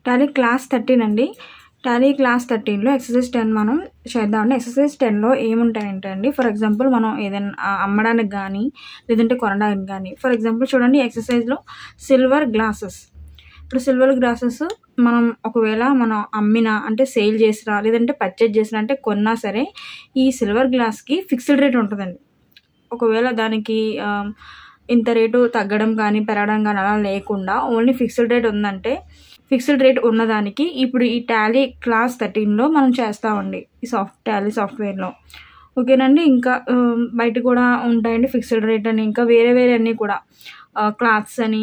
Tally class 13 అండి. Tally class 13లో exercise 10 మనం చేద్దామండి. ఎక్సర్సైజ్ 10లో ఏముంటాయంటే అండి, ఫర్ ఎగ్జాంపుల్ మనం ఏదైనా అమ్మడానికి కానీ లేదంటే కొనడానికి కానీ, ఫర్ ఎగ్జాంపుల్ చూడండి ఎక్సర్సైజ్లో సిల్వర్ గ్లాసెస్. ఇప్పుడు సిల్వర్ గ్లాసెస్ మనం ఒకవేళ మనం అమ్మినా అంటే సేల్ చేసినా లేదంటే పర్చేజ్ చేసినా అంటే కొన్నా సరే ఈ సిల్వర్ గ్లాస్కి ఫిక్స్డ్ రేట్ ఉంటుందండి. ఒకవేళ దానికి ఇంత రేటు తగ్గడం కానీ పెరగడం కానీ అలా లేకుండా ఓన్లీ ఫిక్స్డ్ రేట్ ఉందంటే ఫిక్స్డ్ రేట్ ఉన్నదానికి ఇప్పుడు ఈ టాలీ క్లాస్ 13లో మనం చేస్తామండి ఈ టాలీ సాఫ్ట్వేర్లో. ఓకేనండి. ఇంకా బయట కూడా ఉంటాయండి ఫిక్స్డ్ రేట్ అని, ఇంకా వేరే అన్నీ కూడా క్లాత్స్ అని,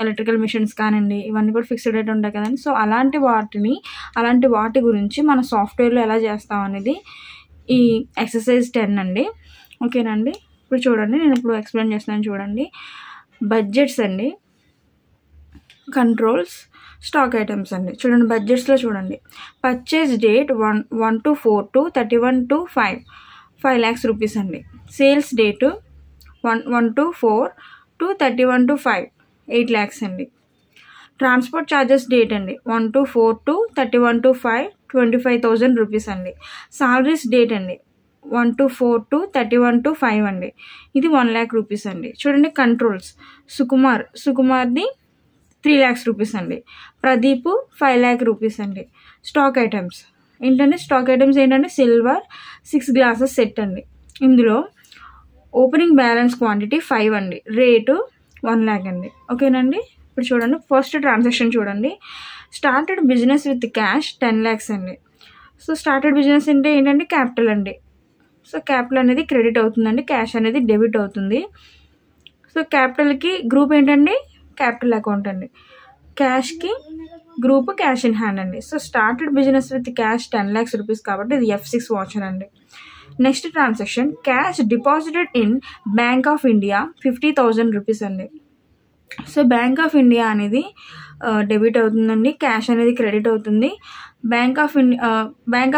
ఎలక్ట్రికల్ మిషన్స్ కానివ్వండి, ఇవన్నీ కూడా ఫిక్స్డ్ రేట్ ఉంటాయి కదండి. సో అలాంటి వాటి గురించి మన సాఫ్ట్వేర్లో ఎలా చేస్తాం అనేది ఈ ఎక్సర్సైజ్ 10 అండి. ఓకేనండి. ఇప్పుడు చూడండి, నేను ఇప్పుడు ఎక్స్ప్లెయిన్ చేస్తున్నాను చూడండి. బడ్జెట్స్ అండి, కంట్రోల్స్, స్టాక్ ఐటమ్స్ అండి. చూడండి బడ్జెట్స్లో చూడండి, purchase date 1 to 4 to 31 to 5 lakhs rupees అండి. Sales date 1 to 4 to 31 to 5 8 lakhs అండి. ట్రాన్స్పోర్ట్ ఛార్జెస్ డేట్ అండి 1 to 4 to 31 to 5 25,000 rupees అండి. సాలరీస్ డేట్ అండి 1 to 4 to 31 to 5 అండి. ఇది 1 lakh rupees అండి. చూడండి కంట్రోల్స్, సుకుమార్ది 3 lakhs rupees అండి. ప్రదీప్ 5 lakh rupees అండి. స్టాక్ ఐటమ్స్ ఏంటంటే సిల్వర్ 6 glasses సెట్ అండి. ఇందులో ఓపెనింగ్ బ్యాలెన్స్ క్వాంటిటీ 5 అండి. రేటు 1 lakh అండి. ఓకేనండి. ఇప్పుడు చూడండి ఫస్ట్ ట్రాన్సాక్షన్ చూడండి, started business with cash 10 lakhs అండి. సో స్టార్టెడ్ బిజినెస్ అంటే ఏంటంటే క్యాపిటల్ అండి. సో క్యాపిటల్ అనేది క్రెడిట్ అవుతుందండి, క్యాష్ అనేది డెబిట్ అవుతుంది. సో క్యాపిటల్కి గ్రూప్ ఏంటండి, క్యాపిటల్ అకౌంట్ అండి. క్యాష్కి గ్రూప్ క్యాష్ ఇన్ హ్యాండ్ అండి. So started business with cash 10 lakhs rupees కాబట్టి ఇది F6 వాచర్ అండి. Next transaction, cash deposited in bank of India 50,000 rupees అండి. సో బ్యాంక్ ఆఫ్ ఇండియా అనేది డెబిట్ అవుతుందండి, క్యాష్ అనేది క్రెడిట్ అవుతుంది. బ్యాంక్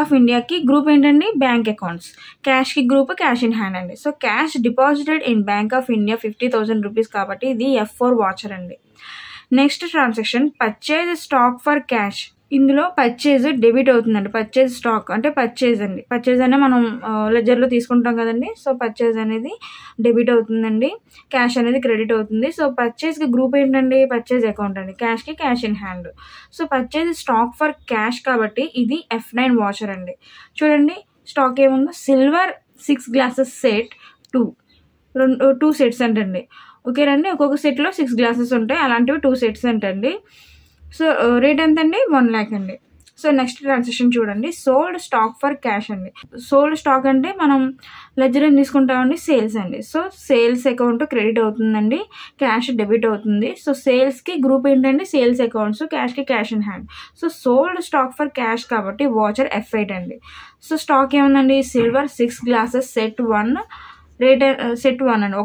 ఆఫ్ ఇండియాకి గ్రూప్ ఏంటండి, బ్యాంక్ అకౌంట్స్. క్యాష్కి గ్రూప్ క్యాష్ ఇన్ హ్యాండ్ అండి. So cash deposited in bank of India 50,000 rupees కాబట్టి ఇది F4 వాచర్ అండి. Next transaction, purchase stock for cash. ఇందులో పర్చేజ్ డెబిట్ అవుతుందండి. పర్చేజ్ స్టాక్ అంటే పర్చేజ్ అండి. పర్చేజ్ అనే మనం లెజర్లో తీసుకుంటాం కదండి. సో పర్చేజ్ అనేది డెబిట్ అవుతుందండి, క్యాష్ అనేది క్రెడిట్ అవుతుంది. సో పర్చేజ్కి గ్రూప్ ఏంటండి, పర్చేజ్ అకౌంట్ అండి. క్యాష్కి cash in hand. So purchase stock for cash కాబట్టి ఇది F9 వాచర్ అండి. చూడండి స్టాక్ ఏముందో, సిల్వర్ 6 glasses సెట్ 2 సెట్స్ అంటండి. ఓకేనండి. ఒక్కొక్క సెట్లో 6 glasses ఉంటాయి, అలాంటివి 2 sets అంటండి. సో రేట్ ఎంత అండి, 1 lakh అండి. సో నెక్స్ట్ ట్రాన్సాక్షన్ చూడండి, సోల్డ్ స్టాక్ ఫర్ క్యాష్ అండి. సోల్డ్ స్టాక్ అంటే మనం లెడ్జర్ తీసుకుంటామండి, సేల్స్ అండి. సో సేల్స్ అకౌంట్ క్రెడిట్ అవుతుందండి, క్యాష్ డెబిట్ అవుతుంది. సో సేల్స్కి గ్రూప్ ఏంటండి, సేల్స్ అకౌంట్స్, క్యాష్కి cash in hand. So sold stock for cash కాబట్టి వాచర్ F8 అండి. సో స్టాక్ ఏముందండి, silver 6 glasses set 1 rate set 1 అండి,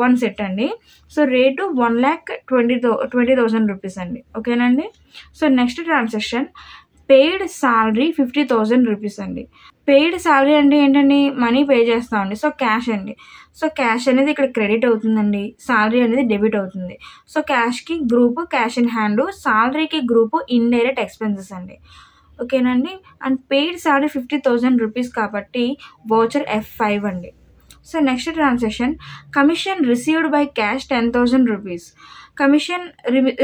1 సెట్ అండి. సో రేటు 1,20,000 rupees అండి. ఓకేనండి. So next transaction, paid salary 50,000 rupees అండి. పెయిడ్ సాలరీ అంటే ఏంటండి, మనీ పే చేస్తామండి. సో క్యాష్ అండి. సో క్యాష్ అనేది ఇక్కడ క్రెడిట్ అవుతుందండి, సాలరీ అనేది డెబిట్ అవుతుంది. సో క్యాష్కి గ్రూప్ క్యాష్ ఇన్ హ్యాండ్, సాలరీకి గ్రూప్ ఇండైరెక్ట్ ఎక్స్పెన్సెస్ అండి. ఓకేనండి. అండ్ పెయిడ్ సాలరీ 50,000 rupees కాబట్టి వోచర్ F5 అండి. So next transaction, commission received by cash 10,000 rupees. Commission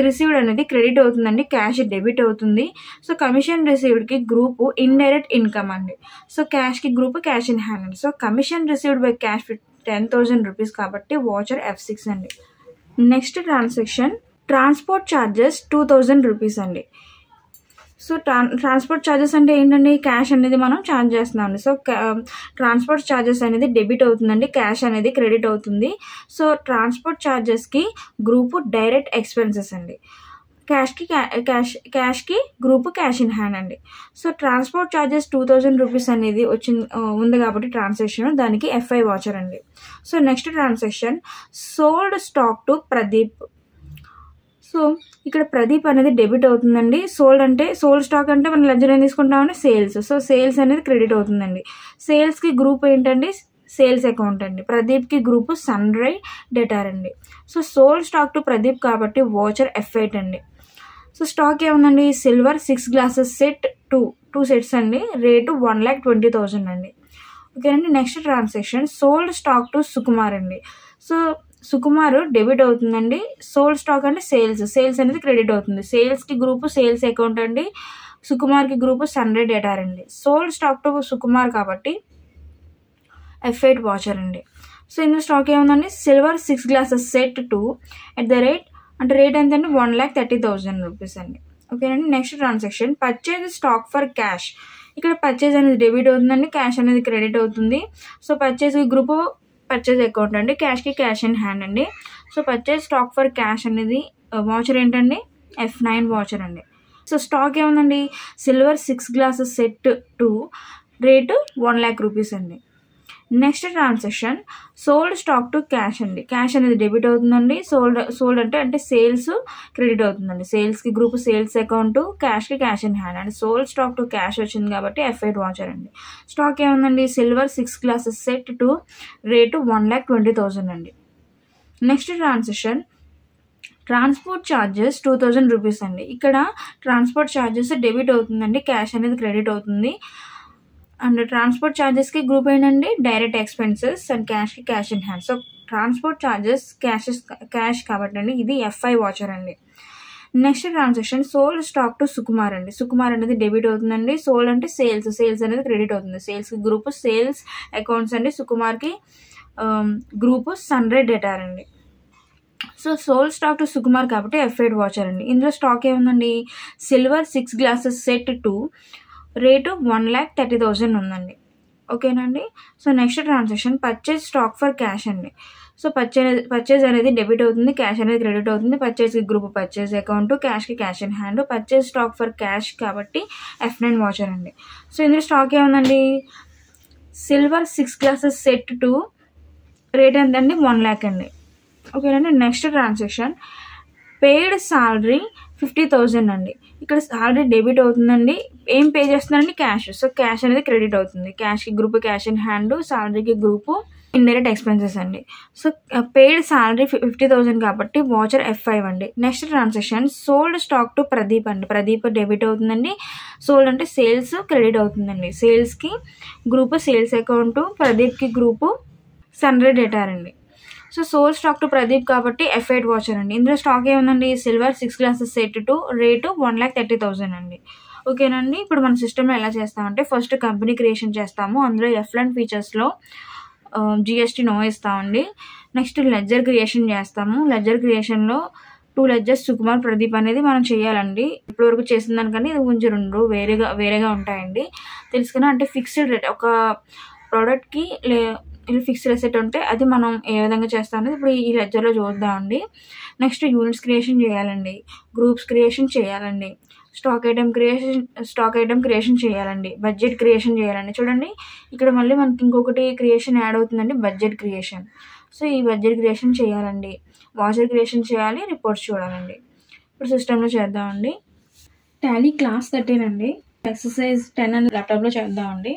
received అనేది క్రెడిట్ అవుతుందండి, క్యాష్ డెబిట్ అవుతుంది. సో కమిషన్ రిసీవ్డ్కి గ్రూప్ ఇండైరెక్ట్ ఇన్కమ్ అండి. సో క్యాష్కి గ్రూప్ క్యాష్ ఇన్ హ్యాండ్ అండి. So commission received by cash 10,000 rupees కాబట్టి voucher F6 అండి. Next transaction, transport charges 2,000 rupees అండి. సో ట్రాన్స్పోర్ట్ ఛార్జెస్ అంటే ఏంటండి, క్యాష్ అనేది మనం ఛార్జ్ చేస్తున్నాం అండి. సో ట్రాన్స్పోర్ట్ ఛార్జెస్ అనేది డెబిట్ అవుతుందండి, క్యాష్ అనేది క్రెడిట్ అవుతుంది. సో ట్రాన్స్పోర్ట్ ఛార్జెస్కి గ్రూప్ డైరెక్ట్ ఎక్స్పెన్సెస్ అండి. క్యాష్కి గ్రూప్ క్యాష్ ఇన్ హ్యాండ్ అండి. సో ట్రాన్స్పోర్ట్ ఛార్జెస్ 2,000 rupees అనేది ఉంది కాబట్టి ట్రాన్సాక్షన్, దానికి F5 వాచర్ అండి. So next transaction, sold stock to Pradeep. So ఇక్కడ ప్రదీప్ అనేది డెబిట్ అవుతుందండి. సోల్డ్ స్టాక్ అంటే మనం లెడ్జర్ ఏం తీసుకుంటామంటే సేల్స్. సో సేల్స్ అనేది క్రెడిట్ అవుతుందండి. సేల్స్కి గ్రూప్ ఏంటండి, సేల్స్ అకౌంట్ అండి. ప్రదీప్కి గ్రూపు సన్రై డేటార్ అండి. So sold stock to Pradeep కాబట్టి వాచర్ F8 అండి. సో స్టాక్ ఏముందండి, సిల్వర్ 6 గ్లాసెస్ సెట్ 2 సెట్స్ అండి, రేటు 1,20,000 అండి. ఓకేనండి. Next transaction sold stock to Sukumar అండి. సో సుకుమార్ డెబిట్ అవుతుందండి. సోల్డ్ స్టాక్ అంటే సేల్స్ అనేది క్రెడిట్ అవుతుంది. సేల్స్కి గ్రూపు సేల్స్ అకౌంట్ అండి, సుకుమార్కి గ్రూపు సన్రై డేటార్ అండి. సోల్డ్ స్టాక్ టు సుకుమార్ కాబట్టి F8 వాచర్ అండి. సో ఇందులో స్టాక్ ఏముందండి, silver 6 glasses set 2 at the rate అంటే రేట్ ఎంతండి 1,30,000 రూపీస్ అండి. ఓకేనండి. Next transaction purchase stock for cash. ఇక్కడ పర్చేజ్ అనేది డెబిట్ అవుతుందండి, క్యాష్ అనేది క్రెడిట్ అవుతుంది. So purchase group purchase account అండి, క్యాష్కి క్యాష్ ఇన్ హ్యాండ్ అండి. So purchase stock for cash అనేది వాచర్ ఏంటండి, F9 వాచర్ అండి. సో స్టాక్ ఏముందండి, silver 6 glasses set 2 rate 1,00,000 rupees అండి. Next transaction sold stock to cash అండి. క్యాష్ అనేది డెబిట్ అవుతుందండి. సోల్డ్ అంటే సేల్స్ క్రెడిట్ అవుతుందండి. సేల్స్కి గ్రూప్ సేల్స్ అకౌంట్, క్యాష్కి cash in hand and sold stock to cash వచ్చింది కాబట్టి F8 వాచర్ అండి. స్టాక్ ఏముందండి, సిల్వర్ 6 గ్లాసెస్ సెట్ 2 రేటు 1,20,000 అండి. Next transaction transport charges 2,000 rupees అండి. ఇక్కడ ట్రాన్స్పోర్ట్ ఛార్జెస్ డెబిట్ అవుతుందండి, క్యాష్ అనేది క్రెడిట్ అవుతుంది. అండ్ ట్రాన్స్పోర్ట్ ఛార్జెస్కి గ్రూప్ ఏంటండి, డైరెక్ట్ ఎక్స్పెన్సెస్ అండ్ క్యాష్కి cash in hand. So transport charges cash కాబట్టి అండి ఇది F5 వాచర్ అండి. Next transaction sold stock to Sukumar అండి. సుకుమార్ అనేది డెబిట్ అవుతుందండి. సోల్డ్ అంటే సేల్స్ అనేది క్రెడిట్ అవుతుంది. సేల్స్కి గ్రూప్ సేల్స్ అకౌంట్స్ అండి, సుకుమార్కి గ్రూపు సన్రై డేటార్ అండి. So sold stock to Sukumar కాబట్టి F8 వాచర్ అండి. ఇందులో స్టాక్ ఏముందండి, సిల్వర్ 6 గ్లాసెస్ సెట్ 2 రేటు 1,30,000 ఉందండి. ఓకేనండి. So next transaction purchase stock for cash అండి. సో పర్చేజ్ అనేది డెబిట్ అవుతుంది, క్యాష్ అనేది క్రెడిట్ అవుతుంది. పర్చేజ్కి గ్రూప్ పర్చేజ్ అకౌంట్, క్యాష్కి cash in hand. Purchase stock for cash కాబట్టి F9 వాచర్ అండి. సో ఇందులో స్టాక్ ఏముందండి, సిల్వర్ 6 గ్లాసెస్ సెట్ 2 రేట్ ఎంతండి, 1,00,000 అండి. ఓకేనండి. నెక్స్ట్ ట్రాన్సాక్షన్ పెయిడ్ సాలరీ 50,000 అండి. ఇక్కడ సాలరీ డెబిట్ అవుతుందండి. ఏం పే చేస్తున్నారండి, క్యాష్. సో క్యాష్ అనేది క్రెడిట్ అవుతుంది. క్యాష్కి గ్రూప్ క్యాష్ ఇన్ హ్యాండ్, సాలరీకి గ్రూపు ఇండైరెక్ట్ ఎక్స్పెన్సెస్ అండి. సో పెయిడ్ సాలరీ 50,000 కాబట్టి వాచర్ F5 అండి. Next transaction sold stock to Pradeep అండి. ప్రదీప్ డెబిట్ అవుతుందండి. సోల్డ్ అంటే సేల్స్ క్రెడిట్ అవుతుందండి. సేల్స్కి గ్రూపు సేల్స్ అకౌంట్, ప్రదీప్కి గ్రూపు సన్రై డేటార్ అండి. So sold stock to Pradeep కాబట్టి F8 వాచర్ అండి. ఇందులో స్టాక్ ఏముందండి, సిల్వర్ 6 గ్లాసెస్ సెట్ 2 రేటు 1,30,000 అండి. ఓకేనండి. ఇప్పుడు మన సిస్టంలో ఎలా చేస్తామంటే ఫస్ట్ కంపెనీ క్రియేషన్ చేస్తాము. అందులో F1 ఫీచర్స్లో GST నో ఇస్తామండి. నెక్స్ట్ లెడ్జర్ క్రియేషన్ చేస్తాము. లెడ్జర్ క్రియేషన్లో 2 లెడ్జర్స్ సుకుమార్ ప్రదీప్ అనేది మనం చేయాలండి. ఇప్పటివరకు చేసిన దానికన్నా ఇది కొంచెం 2 వేరేగా ఉంటాయండి. తెలుసుకున్నా అంటే ఫిక్స్డ్ రేట్ ఒక ప్రోడక్ట్కి ఫిక్స్డ్ అసెట్ ఉంటే అది మనం ఏ విధంగా చేస్తామనేది ఇప్పుడు ఈ లెడ్జర్లో చూద్దామండి. నెక్స్ట్ యూనిట్స్ క్రియేషన్ చేయాలండి, గ్రూప్స్ క్రియేషన్ చేయాలండి, స్టాక్ ఐటమ్ క్రియేషన్ చేయాలండి, బడ్జెట్ క్రియేషన్ చేయాలండి. చూడండి ఇక్కడ మళ్ళీ మనకి ఇంకొకటి క్రియేషన్ యాడ్ అవుతుందండి, బడ్జెట్ క్రియేషన్. సో ఈ బడ్జెట్ క్రియేషన్ చేయాలండి, వాచర్ క్రియేషన్ చేయాలి, రిపోర్ట్స్ చూడాలండి. ఇప్పుడు సిస్టంలో చేద్దామండి. టాలీ క్లాస్ 13 అండి. ఎక్సర్సైజ్ 10 అని ల్యాప్టాప్లో చేద్దామండి.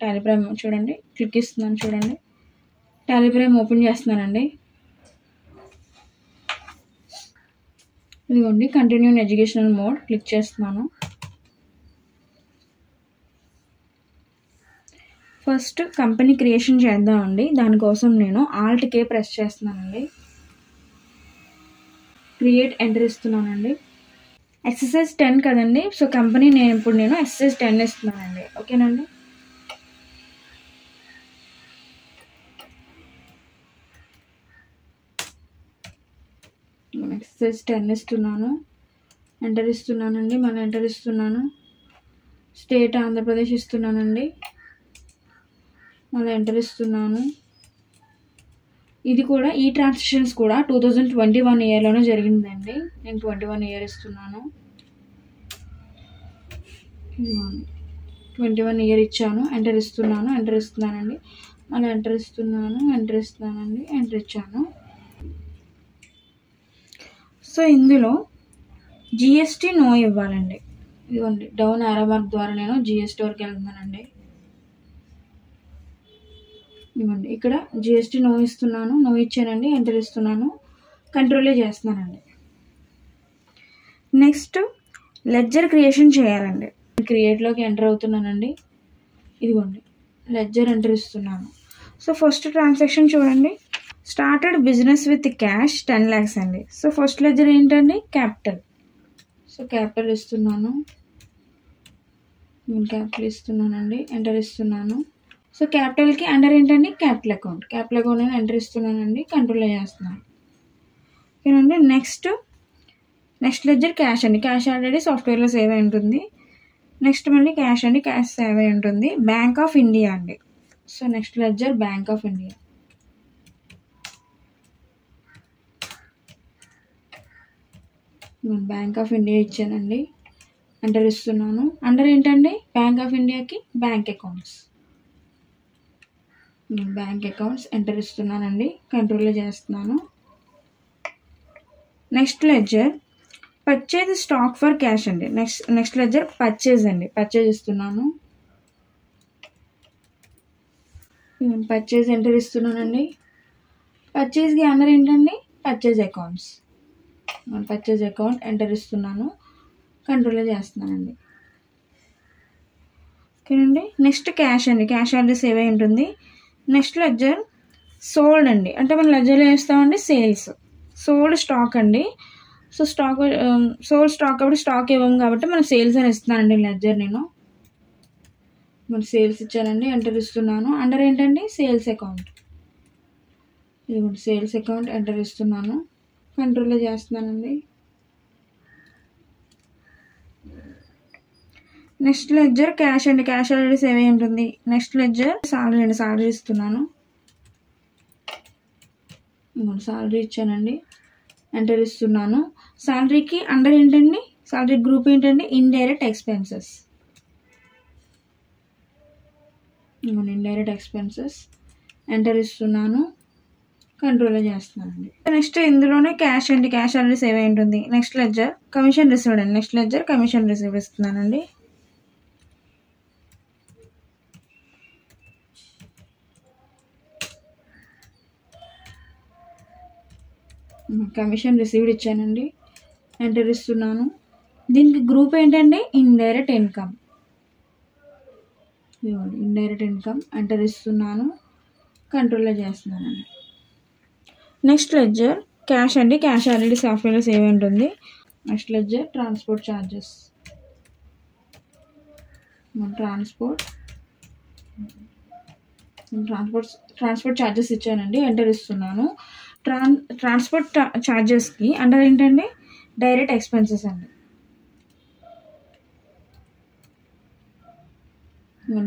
టాలీ ప్రైమ్ చూడండి, క్లిక్ ఇస్తున్నాను చూడండి. టాలీ ప్రైమ్ ఓపెన్ చేస్తున్నానండి. ఇదిగోండి continue in educational mode click చేస్తున్నాను. ఫస్ట్ కంపెనీ క్రియేషన్ చేద్దామండి. దానికోసం నేను Alt-K ప్రెస్ చేస్తున్నానండి. Create enter ఇస్తున్నానండి. ఎక్సర్సైజ్ 10 కదండి. సో కంపెనీ నేను ఎక్సర్సైజ్ 10 ఇస్తున్నానండి. ఓకేనండి. ఎక్సర్సైజ్ 10 ఇస్తున్నాను, ఎంటర్ ఇస్తున్నానండి. మళ్ళీ ఎంటర్ ఇస్తున్నాను. స్టేట్ ఆంధ్రప్రదేశ్ ఇస్తున్నానండి. మళ్ళీ ఎంటర్ ఇస్తున్నాను. ఇది కూడా ఈ ట్రాన్సాక్షన్స్ కూడా 2021 ఇయర్లోనే జరిగిందండి. నేను 21 ఇయర్ ఇస్తున్నాను. 21 ఇయర్ ఇచ్చాను, ఎంటర్ ఇస్తున్నానండి. మళ్ళీ ఎంటర్ ఇస్తున్నానండి, ఎంటర్ ఇచ్చాను. సో ఇందులో GST నో ఇవ్వాలండి. ఇదిగోండి డౌన్ యారో మార్క్ ద్వారా నేను GST వరకు వెళ్తున్నానండి. ఇవ్వండి, ఇక్కడ జిఎస్టీ నో ఇస్తున్నాను, నో ఇచ్చానండి, ఎంటర్ ఇస్తున్నాను, కంట్రోలే చేస్తున్నానండి. నెక్స్ట్ లెడ్జర్ క్రియేషన్ చేయాలండి. క్రియేట్లోకి ఎంటర్ అవుతున్నానండి. ఇదిగోండి లెడ్జర్ ఎంటర్ ఇస్తున్నాను. సో ఫస్ట్ ట్రాన్సాక్షన్ చూడండి, started business with cash 10 lakhs అండి. సో ఫస్ట్ లెడ్జర్ ఏంటండి, క్యాపిటల్. సో క్యాపిటల్ ఇస్తున్నాను, నేను క్యాపిటల్ ఇస్తున్నానండి, ఎంటర్ ఇస్తున్నాను. సో క్యాపిటల్కి అండర్ ఏంటండి, క్యాపిటల్ అకౌంట్. క్యాపిటల్ అకౌంట్ నేను ఎంటర్ ఇస్తున్నానండి, కంట్రోల్ చేస్తున్నాను. ఓకేనండి. నెక్స్ట్ లెడ్జర్ క్యాష్ అండి. క్యాష్ ఆల్రెడీ సాఫ్ట్వేర్లో సేవ్ అయి ఉంటుంది. నెక్స్ట్ మళ్ళీ క్యాష్ అండి, క్యాష్ సేవ్ అయి ఉంటుంది. బ్యాంక్ ఆఫ్ ఇండియా అండి. So next ledger bank of India. Bank of India ఇచ్చానండి, ఎంటర్ ఇస్తున్నాను. అండర్ ఏంటండి, బ్యాంక్ ఆఫ్ ఇండియాకి bank accounts. Bank accounts enter ఇస్తున్నానండి, కంట్రోల్లో చేస్తున్నాను. Next ledger purchase stock for cash అండి. నెక్స్ట్ లెడ్జర్ పర్చేజ్ అండి, పర్చేజ్ ఇస్తున్నాను. పర్చేజ్ ఎంటర్ ఇస్తున్నానండి. పర్చేజ్కి అండర్ ఏంటండి, purchase accounts. Purchase account enter ఇస్తున్నాను, కంట్రోల్లో చేస్తున్నానండి. ఓకేనండి. నెక్స్ట్ క్యాష్ అండి, క్యాష్ ఆల్రెడీ సేవ్ అయి ఉంటుంది. నెక్స్ట్ లెడ్జర్ సోల్డ్ అండి, అంటే మనం లెడ్జర్లో వేస్తామండి సేల్స్. సోల్డ్ స్టాక్ అండి. సో సోల్డ్ స్టాక్ కాబట్టి స్టాక్ ఇవ్వము కాబట్టి మనం సేల్స్ అని ఇస్తున్నానండి లెడ్జర్. నేను మన సేల్స్ ఇచ్చానండి, ఎంటర్ ఇస్తున్నాను. అండర్ ఏంటండి, సేల్స్ అకౌంట్. ఇదిగోండి సేల్స్ అకౌంట్ ఎంటర్ ఇస్తున్నాను, కంట్రోల్లో చేస్తున్నానండి. నెక్స్ట్ లెడ్జర్ క్యాష్ అండి, క్యాష్ ఆల్రెడీ సేవ్ అయి ఉంటుంది. నెక్స్ట్ లెడ్జర్ సాలరీ అండి, సాలరీ ఇస్తున్నాను. సాలరీ ఇచ్చానండి, ఎంటర్ ఇస్తున్నాను. సాలరీకి అండర్ ఏంటండి, సాలరీ గ్రూప్ ఏంటండి, indirect expenses. Indirect expenses enter ఇస్తున్నాను, కంట్రోల్లో చేస్తున్నానండి. నెక్స్ట్ ఇందులోనే క్యాష్ అండి, క్యాష్ ఆల్రెడీ సేవ్ అయి ఉంటుంది. నెక్స్ట్ లెడ్జర్ కమిషన్ రిసీవ్డ్ అండి. నెక్స్ట్ లెడ్జర్ కమిషన్ రిసీవ్డ్ ఇస్తున్నానండి. కమిషన్ రిసీవ్డ్ ఇచ్చానండి, ఎంటర్ ఇస్తున్నాను. దీనికి గ్రూప్ ఏంటండి, indirect income. Indirect income enter ఇస్తున్నాను, కంట్రోల్లో చేస్తున్నానండి. నెక్స్ట్ లెడ్జర్ క్యాష్ అండి, క్యాష్ ఆల్రెడీ సాఫ్ట్వేర్లో సేవ్ అయి ఉంటుంది. Next ledger transport charges. Transport charges ఇచ్చానండి, ఎంటర్ ఇస్తున్నాను. ట్రాన్స్పోర్ట్ ఛార్జెస్కి అండర్ ఏంటండి, డైరెక్ట్ ఎక్స్పెన్సెస్ అండి.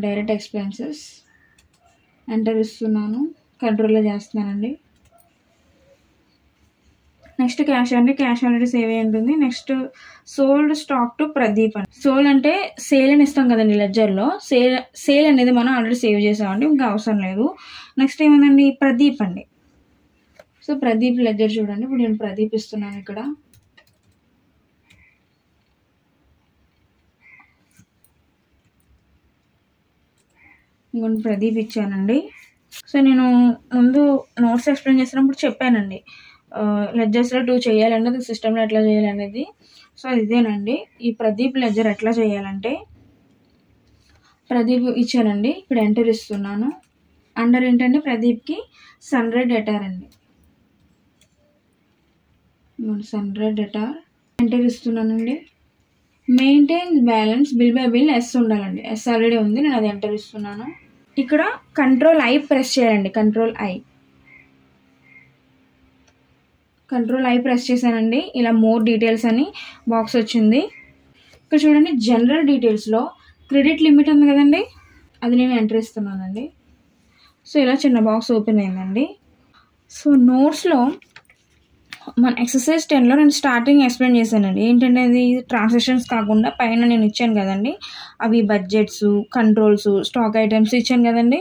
డైరెక్ట్ ఎక్స్పెన్సెస్ ఎంటర్ ఇస్తున్నాను, కంట్రోల్లో చేస్తున్నానండి. నెక్స్ట్ క్యాష్ అండి, క్యాష్ ఆల్రెడీ సేవ్ అయి ఉంటుంది. Next sold stock to Pradeep అండి. సోల్డ్ అంటే సేల్ అని ఇస్తాం కదండి లెడ్జర్లో. సేల్ అనేది మనం ఆల్రెడీ సేవ్ చేసామండి, ఇంకా అవసరం లేదు. నెక్స్ట్ ఏముందండి, ప్రదీప్ అండి. సో ప్రదీప్ లెడ్జర్ చూడండి, ఇప్పుడు నేను ప్రదీప్ ఇస్తున్నాను. ఇక్కడ ఇంకొన్ని ప్రదీప్ ఇచ్చానండి. సో నేను ముందు నోట్స్ ఎక్స్ప్లెయిన్ చేసినప్పుడు చెప్పానండి, లెడ్జర్స్లో 2 చేయాలండి, అది సిస్టంలో ఎట్లా చేయాలనేది. సో ఇదేనండి, ఈ ప్రదీప్ లెడ్జర్ ఎట్లా చేయాలంటే ప్రదీప్ ఇచ్చానండి, ఇప్పుడు ఎంటర్ ఇస్తున్నాను. అండర్ ఏంటంటే ప్రదీప్కి సన్రైజ్ డెటార్ అండి. సన్రైజ్ డెటార్ ఎంటర్ ఇస్తున్నానండి. Maintain balance bill by bill yes ఉండాలండి, ఎస్ ఆల్రెడీ ఉంది, నేను అది ఎంటర్ ఇస్తున్నాను. ఇక్కడ కంట్రోల్ ఐ ప్రెస్ చేయాలండి, కంట్రోల్ ఐ ప్రెస్ చేశానండి. ఇలా మోర్ డీటెయిల్స్ అని బాక్స్ వచ్చింది. ఇక్కడ చూడండి జనరల్ డీటెయిల్స్లో క్రెడిట్ లిమిట్ ఉంది కదండి, అది నేను ఎంటర్ ఇస్తున్నానండి. సో ఇలా చిన్న బాక్స్ ఓపెన్ అయిందండి. సో నోట్స్లో మన ఎక్సర్సైజ్ 10లో నేను స్టార్టింగ్ ఎక్స్ప్లెయిన్ చేశానండి. ఏంటంటే అది ట్రాన్సాక్షన్స్ కాకుండా పైన నేను ఇచ్చాను కదండి, అవి బడ్జెట్స్, కంట్రోల్స్, స్టాక్ ఐటమ్స్ ఇచ్చాను కదండి.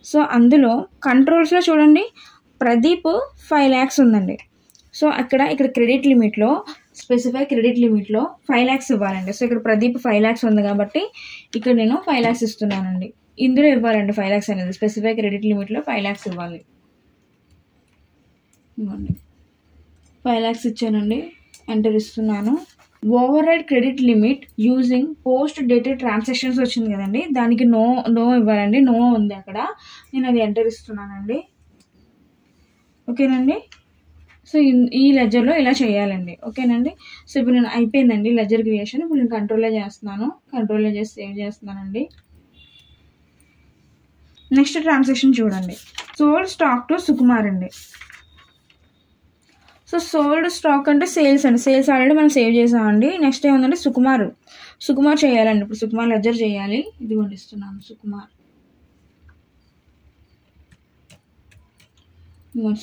సో అందులో కంట్రోల్స్లో చూడండి ప్రదీప్ 5 lakhs ఉందండి. సో ఇక్కడ క్రెడిట్ లిమిట్లో స్పెసిఫై క్రెడిట్ లిమిట్లో 5 lakhs ఇవ్వాలండి. సో ఇక్కడ ప్రదీప్ 5 lakhs ఉంది కాబట్టి ఇక్కడ నేను 5 lakhs ఇస్తున్నానండి. ఇందులో ఇవ్వాలండి 5 lakhs అనేది స్పెసిఫై క్రెడిట్ లిమిట్లో 5 lakhs ఇవ్వాలి. 5 lakhs ఇచ్చానండి, ఎంటర్ ఇస్తున్నాను. Override credit limit using post dated transactions వచ్చింది కదండి, దానికి నో ఇవ్వాలండి. నో ఉంది అక్కడ, నేను అది ఎంటర్ ఇస్తున్నానండి. ఓకేనండి. సో ఈ లెజర్లో ఇలా చేయాలండి. ఓకేనండి. సో ఇప్పుడు నేను అయిపోయిందండి లెజర్ క్రియేషన్. ఇప్పుడు నేను కంట్రోల్లో చేస్తున్నాను, కంట్రోల్లో చేసి సేవ్ చేస్తున్నానండి. నెక్స్ట్ ట్రాన్సాక్షన్ చూడండి, సోల్డ్ స్టాక్ టు సుకుమార్ అండి. సో సోల్డ్ స్టాక్ అంటే సేల్స్ అండి, సేల్స్ ఆల్రెడీ మనం సేవ్ చేసామండి. నెక్స్ట్ ఏముందంటే సుకుమార్ చేయాలండి. ఇప్పుడు సుకుమార్ లెజర్ చేయాలి. ఇదిగోండి ఇస్తున్నాను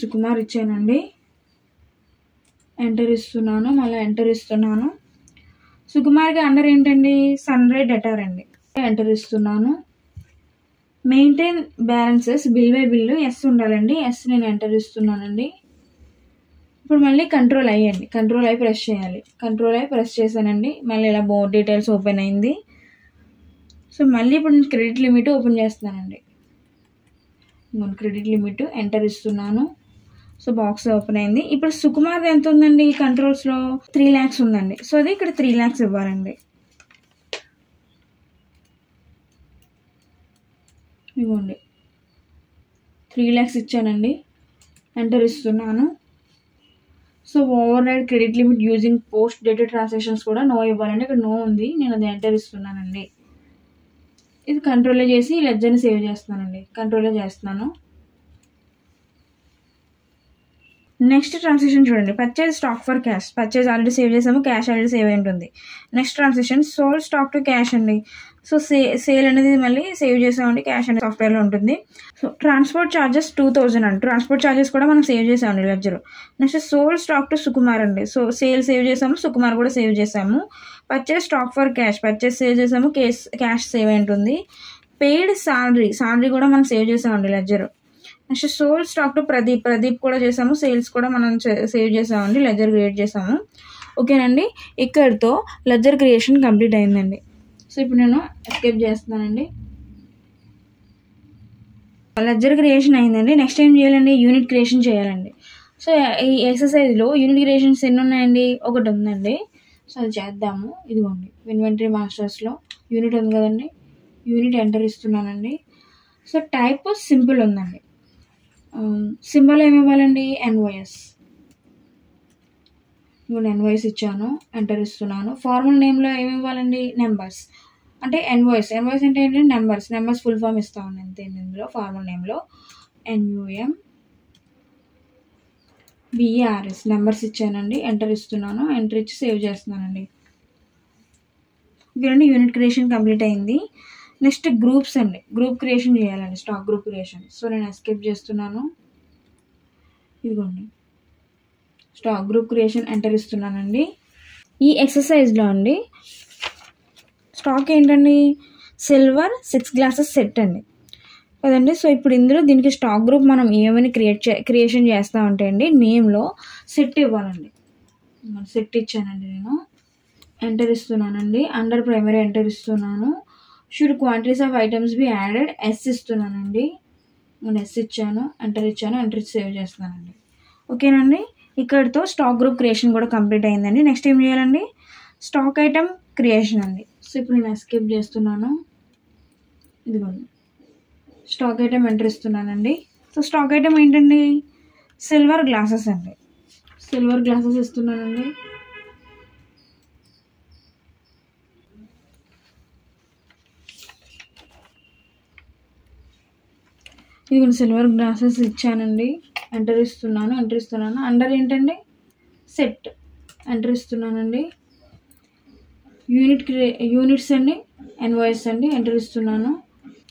సుకుమార్ ఇచ్చానండి, ఎంటర్ ఇస్తున్నాను, మళ్ళీ ఎంటర్ ఇస్తున్నాను. సుకుమార్కి అండర్ ఏంటండి, సన్ రైడ్ డెటార్ అండి, ఎంటర్ ఇస్తున్నాను. Maintain balances bill by bill yes ఉండాలండి, ఎస్ నేను ఎంటర్ ఇస్తున్నానండి. ఇప్పుడు మళ్ళీ కంట్రోల్ అయ్యండి, కంట్రోల్ అయ్యి ప్రెస్ చేయాలి. కంట్రోల్ అయ్యి ప్రెస్ చేశానండి, మళ్ళీ ఇలా బోర్డ్ డీటెయిల్స్ ఓపెన్ అయింది. సో మళ్ళీ ఇప్పుడు నేను క్రెడిట్ లిమిట్ ఓపెన్ చేస్తున్నానండి. క్రెడిట్ లిమిట్ ఎంటర్ ఇస్తున్నాను. సో బాక్స్ ఓపెన్ అయింది. ఇప్పుడు సుకుమార్ ఎంత ఉందండి కంట్రోల్స్లో, 3 lakhs ఉందండి. సో అది ఇక్కడ 3 lakhs ఇవ్వాలండి. ఇవ్వండి 3 lakhs ఇచ్చానండి, ఎంటర్ ఇస్తున్నాను. So override credit limit using post dated transactions కూడా నో ఇవ్వాలండి, ఇక్కడ నో ఉంది, నేను అది ఎంటర్ ఇస్తున్నానండి. ఇది కంట్రోల్లో చేసి లెడ్జర్ని సేవ్ చేస్తున్నానండి, కంట్రోల్లో చేస్తున్నాను. నెక్స్ట్ ట్రాన్సాక్షన్ చూడండి, purchase stock for cash. Purchase already save చేసాము, క్యాష్ ఆల్రెడీ సేవ్ అయి ఉంటుంది. Next transaction sold stock to cash అండి. సో సేల్ అనేది మళ్ళీ సేవ్ చేసామండి, క్యాష్ అనేది సాఫ్ట్వేర్లో ఉంటుంది. సో ట్రాన్స్పోర్ట్ ఛార్జెస్ 2000 అండి, ట్రాన్స్పోర్ట్ ఛార్జెస్ కూడా మనం సేవ్ చేసామండి ledger. Next sold stock to Sukumar అండి. సో సేల్ సేవ్ చేసాము, సుకుమార్ కూడా సేవ్ చేసాము. Purchase stock for cash, purchase save చేసాము, క్యాష్ సేవ్ అయి ఉంటుంది. పెయిడ్ సాలరీ కూడా మనం సేవ్ చేసామండి ledger. Next sold stock to Pradeep కూడా చేసాము, సేల్స్ కూడా మనం సేవ్ చేసామండి, లెడ్జర్ క్రియేట్ చేసాము. ఓకేనండి, ఇక్కడితో లెడ్జర్ క్రియేషన్ కంప్లీట్ అయిందండి. సో ఇప్పుడు నేను ఎస్కేప్ చేస్తున్నానండి. లెడ్జర్ క్రియేషన్ అయిందండి. నెక్స్ట్ ఏం చేయాలండి, యూనిట్ క్రియేషన్ చేయాలండి. సో ఈ ఎక్సర్సైజ్లో యూనిట్ క్రియేషన్స్ ఎన్ని ఉన్నాయండి, ఒకటి ఉందండి. సో అది చేద్దాము. ఇదిగోండి ఇన్వెంటరీ మాస్టర్స్లో యూనిట్ ఉంది కదండి, యూనిట్ ఎంటర్ ఇస్తున్నానండి. సో టైప్ సింపుల్ ఉందండి, సింబల్ ఏమి ఇవ్వాలండి, ఎన్వైఎస్. ఇప్పుడు ఎన్వైఎస్ ఇచ్చాను, ఎంటర్ ఇస్తున్నాను. ఫార్మల్ నేమ్లో ఏమి ఇవ్వాలండి, నెంబర్స్. అంటే ఎన్వైఎస్ అంటే ఏంటంటే నెంబర్స్ ఫుల్ ఫామ్ ఇస్తామండి అంతే. ఇందులో ఫార్మల్ నేమ్లో NUMBERS నెంబర్స్ ఇచ్చానండి, ఎంటర్ ఇస్తున్నాను. ఎంటర్ ఇచ్చి సేవ్ చేస్తున్నానండి. ఇదండి యూనిట్ క్రియేషన్ కంప్లీట్ అయింది. నెక్స్ట్ గ్రూప్స్ అండి, గ్రూప్ క్రియేషన్ చేయాలండి, స్టాక్ గ్రూప్ క్రియేషన్. సో నేను ఎస్కేప్ చేస్తున్నాను. ఇదిగోండి స్టాక్ గ్రూప్ క్రియేషన్ ఎంటర్ ఇస్తున్నానండి. ఈ ఎక్సర్సైజ్లో అండి స్టాక్ ఏంటండి, సిల్వర్ 6 glasses సెట్ అండి కదండి. సో ఇప్పుడు ఇందులో దీనికి స్టాక్ గ్రూప్ మనం ఏమైనా క్రియేషన్ చేస్తామంటే అండి, నేమ్లో సెట్ ఇవ్వాలండి. సెట్ ఇచ్చానండి నేను, ఎంటర్ ఇస్తున్నానండి. అండర్ ప్రైమరీ ఎంటర్ ఇస్తున్నాను. Should quantities of items be added, yes ఇస్తున్నానండి. నేను ఎస్ ఇచ్చాను, ఎంటర్ ఇచ్చాను, ఎంటర్ ఇచ్చి సేవ్ చేస్తున్నానండి. ఓకేనండి, ఇక్కడితో స్టాక్ గ్రూప్ క్రియేషన్ కూడా కంప్లీట్ అయిందండి. నెక్స్ట్ ఏం చేయాలండి, స్టాక్ ఐటమ్ క్రియేషన్ అండి. సో ఇప్పుడు నేను ఎస్కేప్ చేస్తున్నాను. ఇదిగోండి స్టాక్ ఐటమ్ ఎంటర్ ఇస్తున్నానండి. సో స్టాక్ ఐటమ్ ఏంటండి, సిల్వర్ గ్లాసెస్ అండి. సిల్వర్ గ్లాసెస్ ఇస్తున్నానండి. ఇదిగోండి సిల్వర్ గ్లాసెస్ ఇచ్చానండి, ఎంటర్ ఇస్తున్నాను. అండర్ ఏంటండి, సెట్, ఎంటర్ ఇస్తున్నానండి. యూనిట్స్ అండి, ఎన్వాయిస్ అండి, ఎంటర్ ఇస్తున్నాను.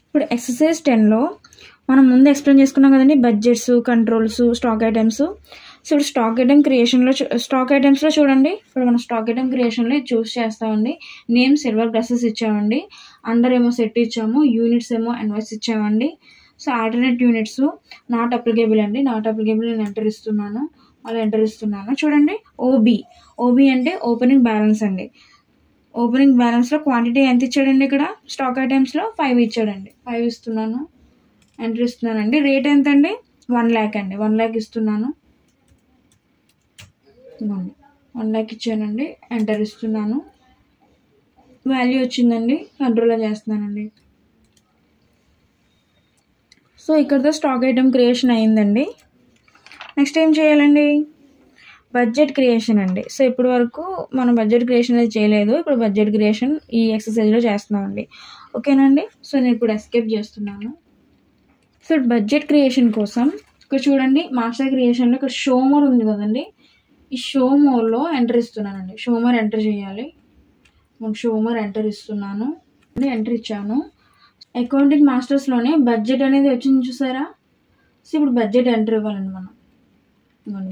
ఇప్పుడు ఎక్సర్సైజ్ 10లో మనం ముందు ఎక్స్ప్లెయిన్ చేసుకున్నాం కదండి, budgets, controls, stock items. So ఇప్పుడు స్టాక్ ఐటమ్స్లో చూడండి, ఇప్పుడు మనం స్టాక్ ఐటమ్ క్రియేషన్లో చూస్ చేస్తామండి. నేమ్ సిల్వర్ గ్లాసెస్ ఇచ్చామండి, అండర్ ఏమో సెట్ ఇచ్చాము, యూనిట్స్ ఏమో ఎన్వాయిస్ ఇచ్చామండి. So alternate units not applicable అండి, నాట్ అప్లికేబుల్ నేను ఎంటర్ ఇస్తున్నాను, మళ్ళీ ఎంటర్ ఇస్తున్నాను. చూడండి ఓబీ అంటే ఓపెనింగ్ బ్యాలెన్స్ అండి. ఓపెనింగ్ బ్యాలెన్స్లో క్వాంటిటీ ఎంత ఇచ్చాడండి? ఇక్కడ స్టాక్ ఐటమ్స్లో 5 ఇచ్చాడండి. 5 ఇస్తున్నాను, ఎంటర్ ఇస్తున్నానండి. రేట్ ఎంత అండి? 1 lakh అండి. 1 lakh ఇస్తున్నాను, 1 lakh ఇచ్చానండి, ఎంటర్ ఇస్తున్నాను. వాల్యూ వచ్చిందండి, కంట్రోల్లో చేస్తున్నానండి. సో ఇక్కడతో స్టాక్ ఐటమ్ క్రియేషన్ అయిందండి. నెక్స్ట్ ఏం చేయాలండి? బడ్జెట్ క్రియేషన్ అండి. సో ఇప్పటి వరకు మనం బడ్జెట్ క్రియేషన్ అనేది చేయలేదు. ఇప్పుడు బడ్జెట్ క్రియేషన్ ఈ ఎక్సర్సైజ్లో చేస్తున్నామండి. ఓకేనండి. సో నేను ఇప్పుడు ఎస్కేప్ చేస్తున్నాను. సో బడ్జెట్ క్రియేషన్ కోసం ఇక్కడ చూడండి, మాస్టర్ క్రియేషన్లో ఇక్కడ షో మోర్ ఉంది కదండి, ఈ షో మోర్లో ఎంటర్ ఇస్తున్నానండి. షో మోర్ ఎంటర్ చేయాలి. షో మోర్ ఎంటర్ ఇస్తున్నాను, ఎంటర్ ఇచ్చాను. అకౌంటింగ్ మాస్టర్స్లోనే బడ్జెట్ అనేది వచ్చింది చూసారా? సో ఇప్పుడు బడ్జెట్ ఎంటర్ ఇవ్వాలండి మనం.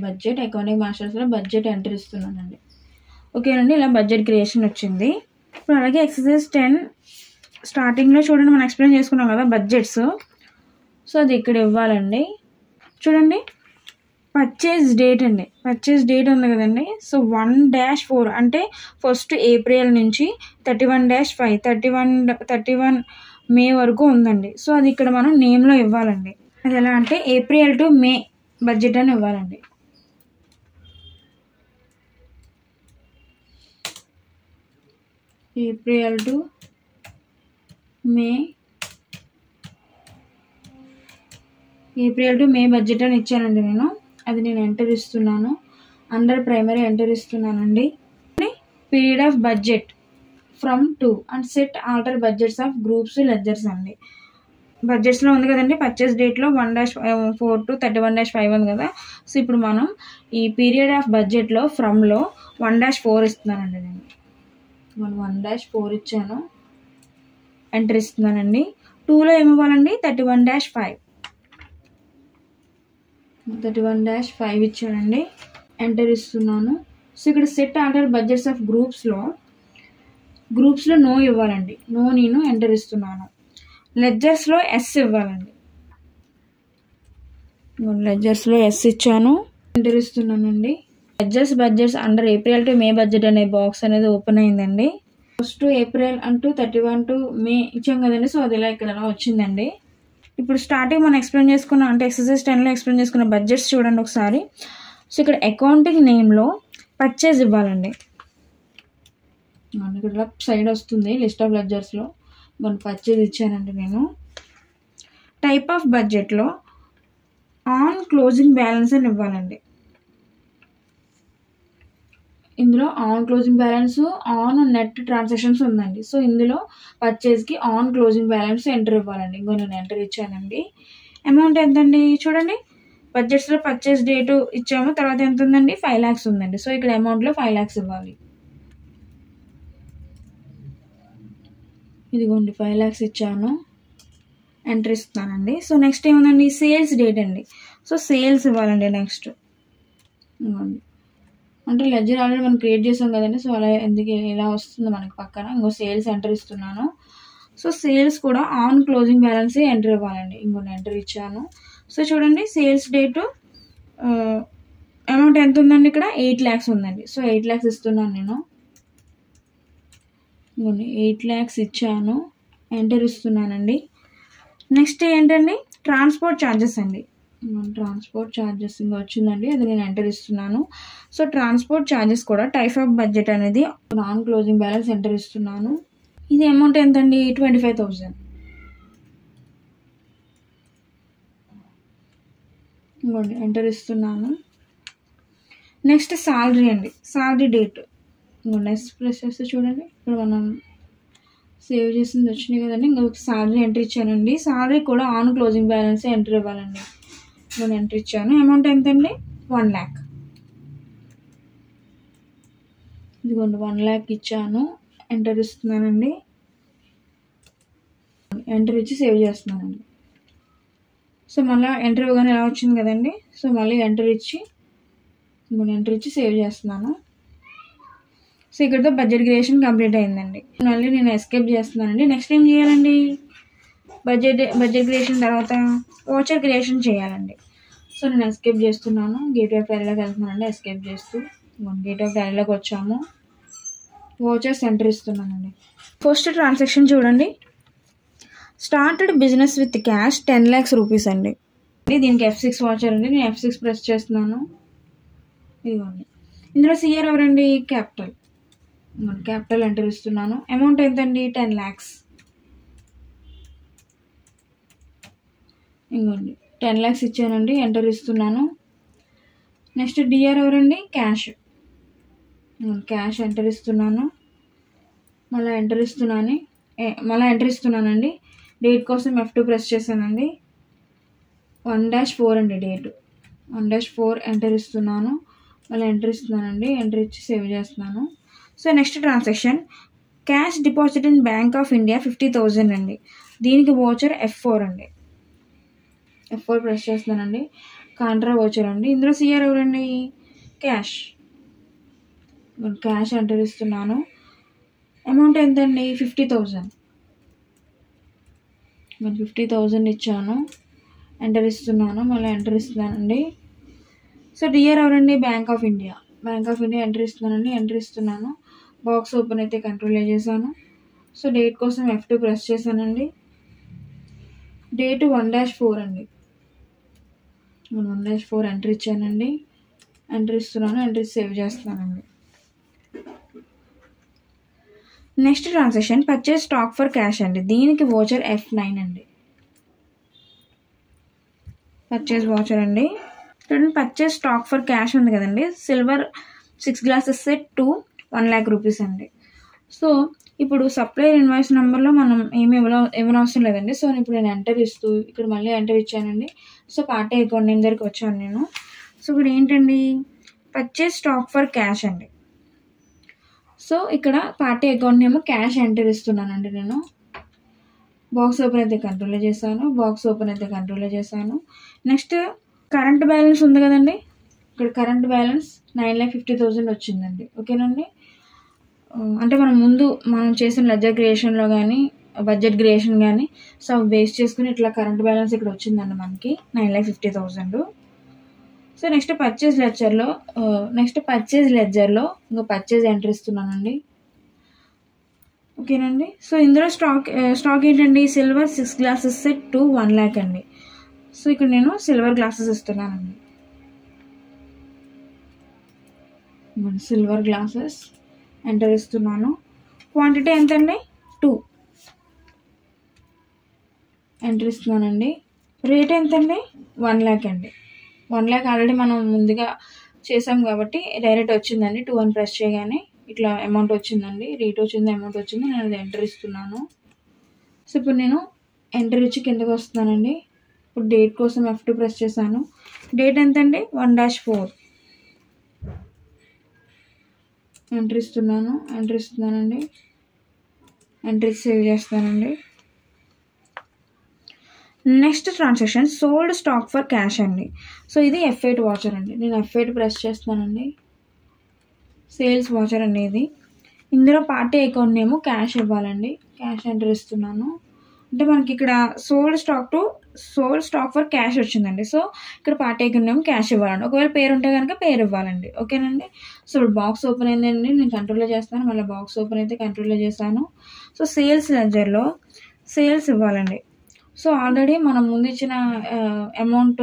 బడ్జెట్ అకౌంటింగ్ మాస్టర్స్లో బడ్జెట్ ఎంటర్ ఇస్తున్నానండి. ఓకేనండి, ఇలా బడ్జెట్ క్రియేషన్ వచ్చింది. ఇప్పుడు అలాగే ఎక్సర్సైజ్ 10 స్టార్టింగ్లో చూడండి, మనం ఎక్స్ప్లెయిన్ చేసుకున్నాం కదా బడ్జెట్స్. సో అది ఇక్కడ ఇవ్వాలండి. చూడండి, పర్చేజ్ డేట్ అండి, పర్చేజ్ డేట్ ఉంది కదండి. సో 1-4 అంటే 1 April నుంచి 31-5 31 May వరకు ఉందండి. సో అది ఇక్కడ మనం నేమ్లో ఇవ్వాలండి. అది ఎలా అంటే April to May బడ్జెట్ అని ఇవ్వాలండి. April to May బడ్జెట్ అని ఇచ్చానండి నేను. అది నేను ఎంటర్ ఇస్తున్నాను. అండర్ ప్రైమరీ ఎంటర్ ఇస్తున్నానండి. Period of budget from 2 and set alter budgets of groups ledgers అండి. బడ్జెట్స్లో ఉంది కదండి, పర్చేస్ డేట్లో 1-4 to 31-5 ఉంది కదా. సో ఇప్పుడు మనం ఈ పీరియడ్ ఆఫ్ బడ్జెట్లో ఫ్రమ్లో 1-4 ఇస్తున్నానండి. నేను 1-4 ఇచ్చాను, ఎంటర్ ఇస్తున్నానండి. 2లో ఏమివ్వాలండి? 31-5 ఇచ్చానండి, ఎంటర్ ఇస్తున్నాను. సో ఇక్కడ సెట్ ఆల్టర్ బడ్జెట్స్ ఆఫ్ గ్రూప్స్లో నో ఇవ్వాలండి. నో నేను ఎంటర్ ఇస్తున్నాను. లెడ్జర్స్లో ఎస్ ఇవ్వాలండి. లెడ్జర్స్లో ఎస్ ఇచ్చాను, ఎంటర్ ఇస్తున్నానండి. Budgets under April to May budget అనే బాక్స్ అనేది ఓపెన్ అయిందండి. 1 April అంటూ 31 May ఇచ్చాం కదండి. సో అది ఇలా ఇక్కడ ఎలా వచ్చిందండి. ఇప్పుడు స్టార్టింగ్ మనం ఎక్స్ప్లెయిన్ చేసుకున్నాం అంటే ఎక్సర్సైజ్ 10లో ఎక్స్ప్లెయిన్ చేసుకున్న బడ్జెట్స్ చూడండి ఒకసారి. సో ఇక్కడ అకౌంటింగ్ నేమ్లో పర్చేజ్ ఇవ్వాలండి. ఇక్కడ లెఫ్ట్ సైడ్ వస్తుంది లిస్ట్ ఆఫ్ లెడ్జర్స్లో. మన పర్చేజ్ ఇచ్చానండి నేను. టైప్ ఆఫ్ బడ్జెట్లో ఆన్ క్లోజింగ్ బ్యాలెన్స్ అని ఇవ్వాలండి. ఇందులో on closing balance, on net transactions ఉందండి. సో ఇందులో పర్చేజ్కి ఆన్ క్లోజింగ్ బ్యాలెన్స్ ఎంటర్ ఇవ్వాలండి. ఇంకో నేను ఎంటర్ ఇచ్చానండి. అమౌంట్ ఎంతండి? చూడండి, బడ్జెట్స్లో పర్చేజ్ డేటు ఇచ్చాము, తర్వాత ఎంత ఉందండి? 5 lakhs ఉందండి. సో ఇక్కడ అమౌంట్లో 5 lakhs ఇవ్వాలి. ఇదిగోండి 5 lakhs ఇచ్చాను, ఎంటర్ ఇస్తున్నానండి. సో నెక్స్ట్ ఏముందండి? సేల్స్ డేట్ అండి. సో సేల్స్ ఇవ్వాలండి నెక్స్ట్. ఇవ్వండి అంటే లెడ్జర్ ఆల్రెడీ మనం క్రియేట్ చేసాం కదండి. సో అలా ఎందుకు ఇలా వస్తుంది మనకి పక్కన. ఇంకో సేల్స్ ఎంటర్ ఇస్తున్నాను. సో సేల్స్ కూడా ఆన్ క్లోజింగ్ బ్యాలెన్స్ ఎంటర్ ఇవ్వాలండి. ఇంకొన్ని ఎంటర్ ఇచ్చాను. సో చూడండి, సేల్స్ డేటు అమౌంట్ ఎంత ఉందండి? ఇక్కడ 8 lakhs ఉందండి. సో 8 lakhs ఇస్తున్నాను నేను. ఇంకొన్ని 8 lakhs ఇచ్చాను, ఎంటర్ ఇస్తున్నానండి. నెక్స్ట్ ఏంటండి? ట్రాన్స్పోర్ట్ ఛార్జెస్ అండి. ట్రాన్స్పోర్ట్ ఛార్జెస్ ఇంకా వచ్చిందండి, అది నేను ఎంటర్ ఇస్తున్నాను. సో ట్రాన్స్పోర్ట్ ఛార్జెస్ కూడా టైప్ ఆఫ్ బడ్జెట్ అనేది నాన్ క్లోజింగ్ బ్యాలెన్స్ ఎంటర్ ఇస్తున్నాను. ఇది అమౌంట్ ఎంతండి? 25,000. ఇంకోండి ఎంటర్ ఇస్తున్నాను. నెక్స్ట్ సాలరీ అండి. సాలరీ డేట్ నెక్స్ట్ ప్రెస్ చేస్తే చూడండి, ఇక్కడ మనం సేవ్ చేసింది వచ్చినాయి కదండి. ఇంకొక సాలరీ ఎంటర్ ఇచ్చానండి. సాలరీ కూడా ఆన్ క్లోజింగ్ బ్యాలెన్స్ ఎంటర్ ఇవ్వాలండి. నేను ఎంటర్ ఇచ్చాను. అమౌంట్ ఎంతండి? 1 lakh. ఇదిగోండి 1 lakh ఇచ్చాను, ఎంటర్ ఇస్తున్నానండి. ఎంటర్ ఇచ్చి సేవ్ చేస్తున్నానండి. సో మళ్ళీ ఎంటర్ ఇవ్వగానే ఎలా వచ్చింది కదండి. సో మళ్ళీ ఎంటర్ ఇచ్చి సేవ్ చేస్తున్నాను. సో ఇక్కడతో బడ్జెట్ క్రియేషన్ కంప్లీట్ అయిందండి. మళ్ళీ నేను ఎస్కేప్ చేస్తున్నానండి. నెక్స్ట్ ఏం చేయాలండి? బడ్జెట్ క్రియేషన్ తర్వాత వాచర్ క్రియేషన్ చేయాలండి. సో నేను ఎస్కేప్ చేస్తున్నాను, గేట్ ఆఫ్ టాలీలోకి వెళ్తున్నానండి. ఎస్కేప్ చేస్తూ గేట్ ఆఫ్ టాలీలోకి వచ్చాము. వాచర్స్ ఎంటర్ ఇస్తున్నానండి. ఫస్ట్ ట్రాన్సాక్షన్ చూడండి, started business with cash 10 lakhs rupees అండి. దీనికి F6 వాచర్ అండి. నేను F6 ప్రెస్ చేస్తున్నాను. ఇదిగోండి. ఇందులో సిఆర్ ఎవరండి? క్యాపిటల్. క్యాపిటల్ ఎంటర్ ఇస్తున్నాను. అమౌంట్ ఎంతండి? 10 lakhs. ఇదిగోండి 10 lakhs ఇచ్చానండి. ఎంటర్ ఇస్తున్నాను. నెక్స్ట్ డిఆర్ ఎవరండి? క్యాష్. క్యాష్ ఎంటర్ ఇస్తున్నాను. మళ్ళీ ఎంటర్ ఇస్తున్నానండి. డేట్ కోసం F2 ప్రెస్ చేశానండి. 1-4 అండి డేట్. 1-4 ఎంటర్ ఇస్తున్నాను. మళ్ళీ ఎంటర్ ఇస్తున్నానండి. ఎంటర్ ఇచ్చి సేవ్ చేస్తున్నాను. So next transaction, cash deposit in bank of India 50,000 అండి. దీనికి వాచర్ F4 అండి. F4 ప్రెస్ చేస్తున్నానండి. కాంట్రా వాచర్ అండి. ఇందులో సిఆర్ ఎవరండి? క్యాష్. క్యాష్ ఎంటర్ ఇస్తున్నాను. అమౌంట్ ఎంతండి? 50,000. 50,000 ఇచ్చాను. ఎంటర్ ఇస్తున్నాను. మళ్ళీ ఎంటర్ ఇస్తున్నానండి. సో డిఆర్ ఎవరండి? Bank of India. Bank of India enter ఇస్తున్నానండి. ఎంటర్ ఇస్తున్నాను. బాక్స్ ఓపెన్ అయితే కంట్రోల్ చేశాను. సో డేట్ కోసం F2 ప్రెస్ చేశానండి. డేట్ 1-4 అండి. 1-4 ఎంటర్ ఇచ్చానండి. ఎంటర్ ఇస్తున్నాను. ఎంటర్ సేవ్ చేస్తున్నానండి. Next transaction, purchase stock for cash అండి. దీనికి వాచర్ F9 అండి. పర్చేస్ వాచర్ అండి. చూడండి, పర్చేస్ స్టాక్ ఫర్ క్యాష్ ఉంది కదండి. Silver 6 glasses set to 1 lakh rupees అండి. సో ఇప్పుడు సప్లయర్ ఇన్వాయిస్ నెంబర్లో మనం ఇవ్వనవసరం లేదండి. సో ఇప్పుడు నేను ఎంటర్ ఇస్తూ ఇక్కడ మళ్ళీ ఎంటర్ ఇచ్చానండి. సో పార్టీ అకౌంట్ నేమ్ దగ్గరికి వచ్చాను నేను. సో ఇప్పుడు ఏంటండి? పర్చేస్ స్టాక్ ఫర్ క్యాష్ అండి. సో ఇక్కడ party account name cash enter ఇస్తున్నానండి నేను. బాక్స్ ఓపెన్ అయితే కంట్రోల్ చేశాను. నెక్స్ట్ కరెంట్ బ్యాలెన్స్ ఉంది కదండి. ఇక్కడ కరెంట్ బ్యాలెన్స్ 9,50,000 వచ్చిందండి. ఓకేనండి. అంటే మనం చేసిన లెడ్జర్ క్రియేషన్లో కానీ బడ్జెట్ క్రియేషన్ కానీ సో బేస్ చేసుకుని ఇట్లా కరెంట్ బ్యాలెన్స్ ఇక్కడ వచ్చిందండి మనకి 9,50,000. సో నెక్స్ట్ పర్చేజ్ లెడ్జర్లో ఇంకా పర్చేజ్ ఎంటర్ ఇస్తున్నానండి. ఓకేనండి. సో ఇందులో స్టాక్ ఏంటండి? Silver 6 glasses set to 1 lakh అండి. సో ఇక్కడ నేను సిల్వర్ గ్లాసెస్ ఇస్తున్నానండి. సిల్వర్ గ్లాసెస్ ఎంటర్ ఇస్తున్నాను. క్వాంటిటీ ఎంతండి? 2 ఎంటర్ ఇస్తున్నానండి. రేట్ ఎంతండి? 1 lakh అండి. 1 lakh ఆల్రెడీ మనం ముందుగా చేసాం కాబట్టి డైరెక్ట్ వచ్చిందండి. 2 అని ప్రెస్ చేయగానే ఇట్లా అమౌంట్ వచ్చిందండి. రేట్ వచ్చింది, అమౌంట్ వచ్చింది. నేను అది ఎంటర్ ఇస్తున్నాను. సో ఇప్పుడు నేను ఎంటర్ ఇచ్చి కిందకి వస్తున్నానండి. ఇప్పుడు డేట్ కోసం F2 ప్రెస్ చేశాను. డేట్ ఎంతండి? 1-4 ఎంటర్ ఇస్తున్నానండి. ఎంట్రీ సేవ్ చేస్తానండి. Next transaction, sold stock for cash అండి. సో ఇది F8 వాచర్ అండి. నేను F8 ప్రెస్ చేస్తున్నానండి. సేల్స్ వాచర్ అండి ఇది. ఇందులో పార్టీ అకౌంట్ నేమ్ క్యాష్ ఇవ్వాలండి. క్యాష్ ఎంటర్ ఇస్తున్నాను. అంటే మనకి ఇక్కడ సోల్డ్ స్టాక్ ఫర్ క్యాష్ వచ్చిందండి. సో ఇక్కడ పార్టీ అకౌంట్ నేమ్ క్యాష్ ఇవ్వాలండి. ఒకవేళ పేరు ఉంటే కనుక పేరు ఇవ్వాలండి. ఓకేనండి. సో ఇప్పుడు బాక్స్ ఓపెన్ అయిందండి. నేను కంట్రోల్లో చేస్తాను. మళ్ళీ బాక్స్ ఓపెన్ అయితే కంట్రోల్లో చేశాను. సో సేల్స్ లెడ్జర్లో సేల్స్ ఇవ్వాలండి. సో ఆల్రెడీ మనం ముందు ఇచ్చిన అమౌంట్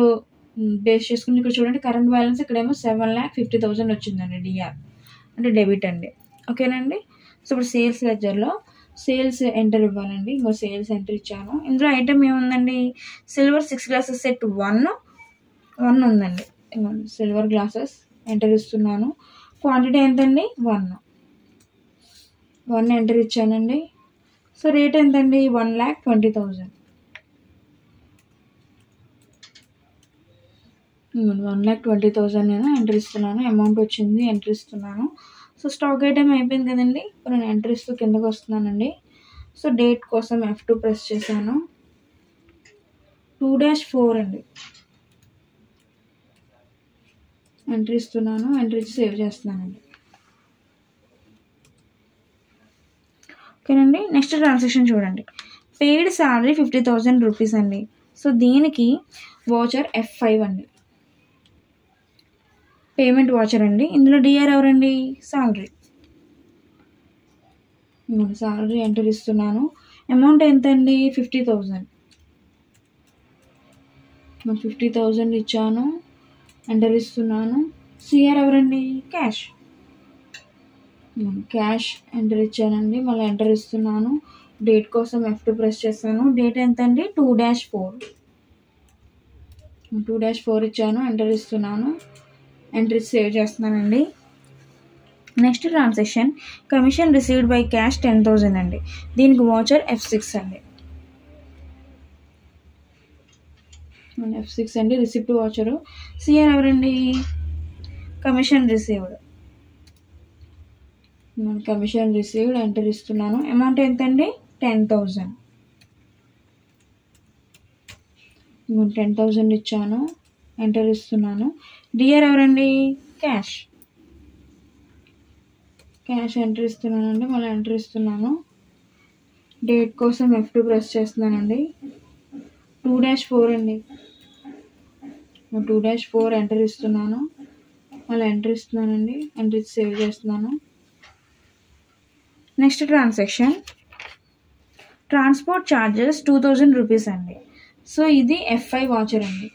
బేస్ చేసుకుని ఇక్కడ చూడండి కరెంట్ బ్యాలెన్స్ ఇక్కడేమో 7,50,000 వచ్చిందండి. డిఆర్ అంటే డెబిట్ అండి. ఓకేనండి. సో ఇప్పుడు సేల్స్ లెడ్జర్లో సేల్స్ ఎంటర్ ఇవ్వాలండి. ఇంకో సేల్స్ ఎంటర్ ఇచ్చాను. ఇందులో ఐటమ్ ఏముందండి? సిల్వర్ 6 glasses సెట్ 1 ఉందండి. సిల్వర్ గ్లాసెస్ ఎంటర్ ఇస్తున్నాను. క్వాంటిటీ ఎంతండి? 1 ఎంటర్ ఇచ్చానండి. సో రేట్ ఎంతండి? 1,20,000. 1,20,000 నేను ఎంటర్ ఇస్తున్నాను. అమౌంట్ వచ్చింది, ఎంటర్ ఇస్తున్నాను. సో స్టాక్ ఐటమ్ అయిపోయింది కదండి. ఇప్పుడు నేను ఎంటర్ ఇస్తూ కిందకు వస్తున్నానండి. సో డేట్ కోసం F2 ప్రెస్ చేశాను. 2-4 అండి. ఎంటర్ ఇస్తున్నాను. ఎంటర్ ఇచ్చి సేవ్ చేస్తున్నానండి. ఓకేనండి. నెక్స్ట్ ట్రాన్సాక్షన్ చూడండి, పెయిడ్ శాలరీ 50,000 రూపీస్ అండి. సో దీనికి వాచర్ F5 అండి. పేమెంట్ వాచర్ అండి. ఇందులో డిఆర్ ఎవరండి? శాలరీ. సాలరీ ఎంటర్ ఇస్తున్నాను. అమౌంట్ ఎంత అండి? 50,000. 50,000 ఇచ్చాను, ఎంటర్ ఇస్తున్నాను. సిఆర్ ఎవరండి? క్యాష్. క్యాష్ ఎంటర్ ఇచ్చానండి, మళ్ళీ ఎంటర్ ఇస్తున్నాను. డేట్ కోసం F2 ప్రెస్ చేస్తాను. డేట్ ఎంత అండి? 2-4. 2-4 ఇచ్చాను, ఎంటర్ ఇస్తున్నాను. ఎంట్రీ సేవ్ చేస్తున్నానండి. Next transaction commission received by cash 10,000 అండి. దీనికి వాచర్ F6 అండి. F6 అండి, రిసిప్ట్ వాచరు. సిఆర్ ఎవరండి? Commission received. Commission received enter ఇస్తున్నాను. అమౌంట్ ఎంత అండి? 10,000. 10,000 ఇచ్చాను, ఎంటర్ ఇస్తున్నాను. డిఆర్ ఎవరండి? క్యాష్. క్యాష్ ఎంటర్ ఇస్తున్నానండి, మళ్ళీ ఎంటర్ ఇస్తున్నాను. డేట్ కోసం F2 ప్రెస్ చేస్తున్నానండి. 2-4 అండి. 2-4 ఎంటర్ ఇస్తున్నాను, మళ్ళీ ఎంటర్ ఇస్తున్నానండి. ఎంట్రీ సేవ్ చేస్తున్నాను. Next transaction transport charges 2,000 rupees అండి. సో ఇది F5 వాచర్ అండి.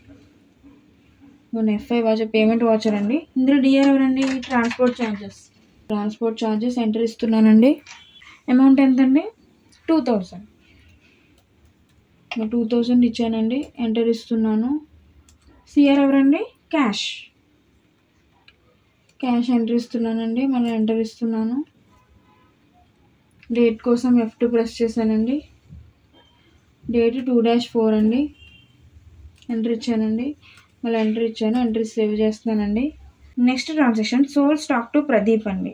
F5 వాచర్ పేమెంట్ వాచర్ అండి. ఇందులో డిఆర్ ఎవరండి? Transport charges. Transport charges enter ఇస్తున్నానండి. అమౌంట్ ఎంత అండి? 2,000. 2,000 ఇచ్చానండి, ఎంటర్ ఇస్తున్నాను. సిఆర్ ఎవరండి? క్యాష్. క్యాష్ ఎంటర్ ఇస్తున్నానండి, మళ్ళీ ఎంటర్ ఇస్తున్నాను. డేట్ కోసం F2 ప్రెస్ చేశానండి. డేట్ 2-4 అండి, ఎంటర్ ఇచ్చానండి, మళ్ళీ ఎంటర్ ఇచ్చాను. ఎంట్రీ సేవ్ చేస్తున్నానండి. Next transaction sold stock to Pradeep అండి.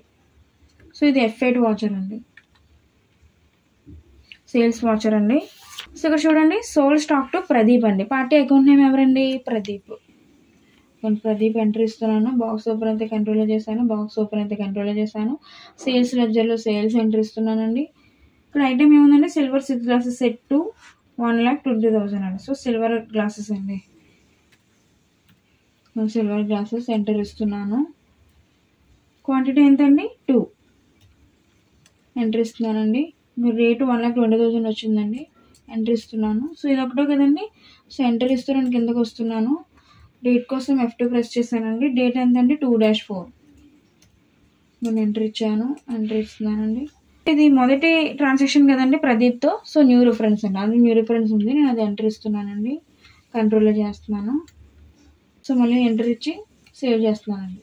సో ఇది F8 వాచర్ అండి, సేల్స్ వాచర్ అండి. సో ఇక్కడ చూడండి, సోల్ స్టాక్ టు ప్రదీప్ అండి. పార్టీ అకౌంట్ నేమ్ ఎవరండి? ప్రదీప్. ప్రదీప్ ఎంటర్ ఇస్తున్నాను. బాక్స్ ఓపెన్ అయితే కంట్రోల్ చేశాను, బాక్స్ ఓపెన్ అయితే కంట్రోల్ చేశాను. సేల్స్ లెడ్జర్లో సేల్స్ ఎంటర్ ఇస్తున్నానండి. ఇక్కడ ఐటమ్ ఏముందండి? సిల్వర్ 6 గ్లాసెస్ సెట్ టు 1,20,000 అండి. సో సిల్వర్ గ్లాసెస్ అండి, సిల్వర్ గ్లాసెస్ ఎంటర్ ఇస్తున్నాను. క్వాంటిటీ ఎంతండి? 2 ఎంటర్ ఇస్తున్నానండి. రేటు 1,20,000 వచ్చిందండి, ఎంటర్ ఇస్తున్నాను. సో ఇది ఒకటో కదండి. సో ఎంటర్ ఇస్తున్నాను, కిందకు వస్తున్నాను. డేట్ కోసం F2 ప్రెస్ చేశానండి. డేట్ ఎంతండి? 2-4. నేను ఎంటర్ ఇచ్చాను, ఎంటర్ ఇస్తున్నానండి. ఇది మొదటి ట్రాన్సాక్షన్ కదండి ప్రదీప్తో. సో న్యూ రిఫరెన్స్ అండి, అది న్యూ రిఫరెన్స్ ఉంది, నేను అది ఎంటర్ ఇస్తున్నానండి. కంట్రోల్లో చేస్తున్నాను. సో మళ్ళీ ఎంటర్ ఇచ్చి సేవ్ చేస్తున్నానండి.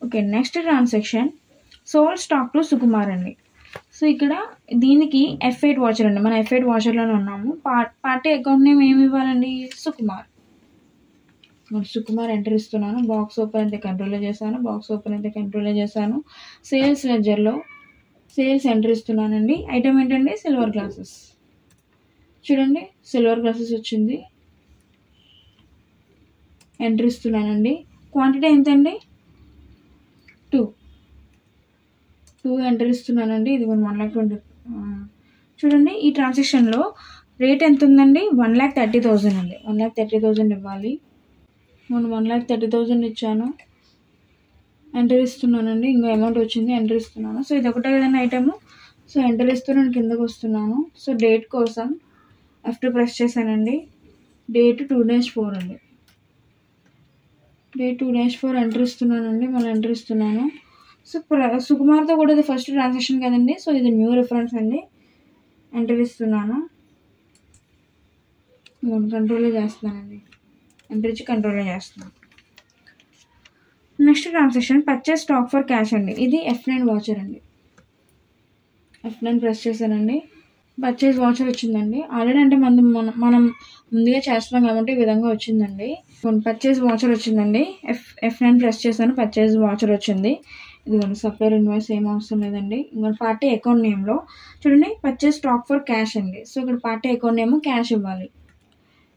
Okay, next transaction sold stock to Sukumar అండి. సో ఇక్కడ దీనికి F8 వాచర్ అండి. మన F8 వాచర్లోనే ఉన్నాము. పార్టీ అకౌంట్ నేమ్ ఏమి ఇవ్వాలండి? సుకుమార్. సుకుమార్ ఎంటర్ ఇస్తున్నాను. బాక్స్ ఓపెన్ అయితే కంట్రోల్లో చేశాను, బాక్స్ ఓపెన్ అయితే కంట్రోల్లో చేశాను. సేల్స్ లెడ్జర్లో సేల్స్ ఎంటర్ ఇస్తున్నానండి. ఐటమ్ ఏంటండి? Silver glasses. చూడండి, సిల్వర్ గ్లాసెస్ వచ్చింది, ఎంటర్ ఇస్తున్నానండి. క్వాంటిటీ ఎంతండి? 2 ఎంటర్ ఇస్తున్నానండి. ఇది 1,20,000. చూడండి, ఈ ట్రాన్సాక్షన్లో రేట్ ఎంత ఉందండి? 1,30,000 అండి. 1,30,000 ఇవ్వాలి. నేను 1,30,000 ఇచ్చాను, ఎంటర్ ఇస్తున్నానండి. ఇంకో అమౌంట్ వచ్చింది, ఎంటర్ ఇస్తున్నాను. సో ఇది ఒకటే కదండి ఐటమ్. సో ఎంటర్ ఇస్తున్నాను, కిందకు వస్తున్నాను. సో డేట్ కోసం F2 ప్రెస్ చేశానండి. డేట్ 2-4 అండి. డేట్ 2-4 ఎంటర్ ఇస్తున్నానండి, మళ్ళీ ఎంటర్ ఇస్తున్నాను. సో సుకుమార్తో కూడా ఇది ఫస్ట్ ట్రాన్సాక్షన్ కదండి. సో ఇది న్యూ రిఫరెన్స్ అండి, ఎంటర్ ఇస్తున్నాను. కంట్రోల్లో చేస్తున్నానండి, ఎంటర్ ఇచ్చి కంట్రోల్లో చేస్తున్నాను. Next transaction purchase stock for cash అండి. ఇది F9 వాచర్ అండి. F9 ప్రెస్ చేశానండి. పర్చేస్ వాచర్ వచ్చిందండి. ఆల్రెడీ అంటే మనం ముందుగా చేస్తున్నాం కాబట్టి ఈ విధంగా వచ్చిందండి. పర్చేస్ వాచర్ వచ్చిందండి. F9 ప్రెస్ చేశాను, పర్చేస్ వాచర్ వచ్చింది. ఇదిగోండి, సప్లయర్ ఇన్వాయిస్ ఏం అవసరం లేదండి. ఇంకొక పార్టీ అకౌంట్ నేమ్లో చూడండి, పర్చేస్ స్టాక్ ఫర్ క్యాష్ అండి. సో ఇక్కడ పార్టీ అకౌంట్ నేమ్ క్యాష్ ఇవ్వాలి.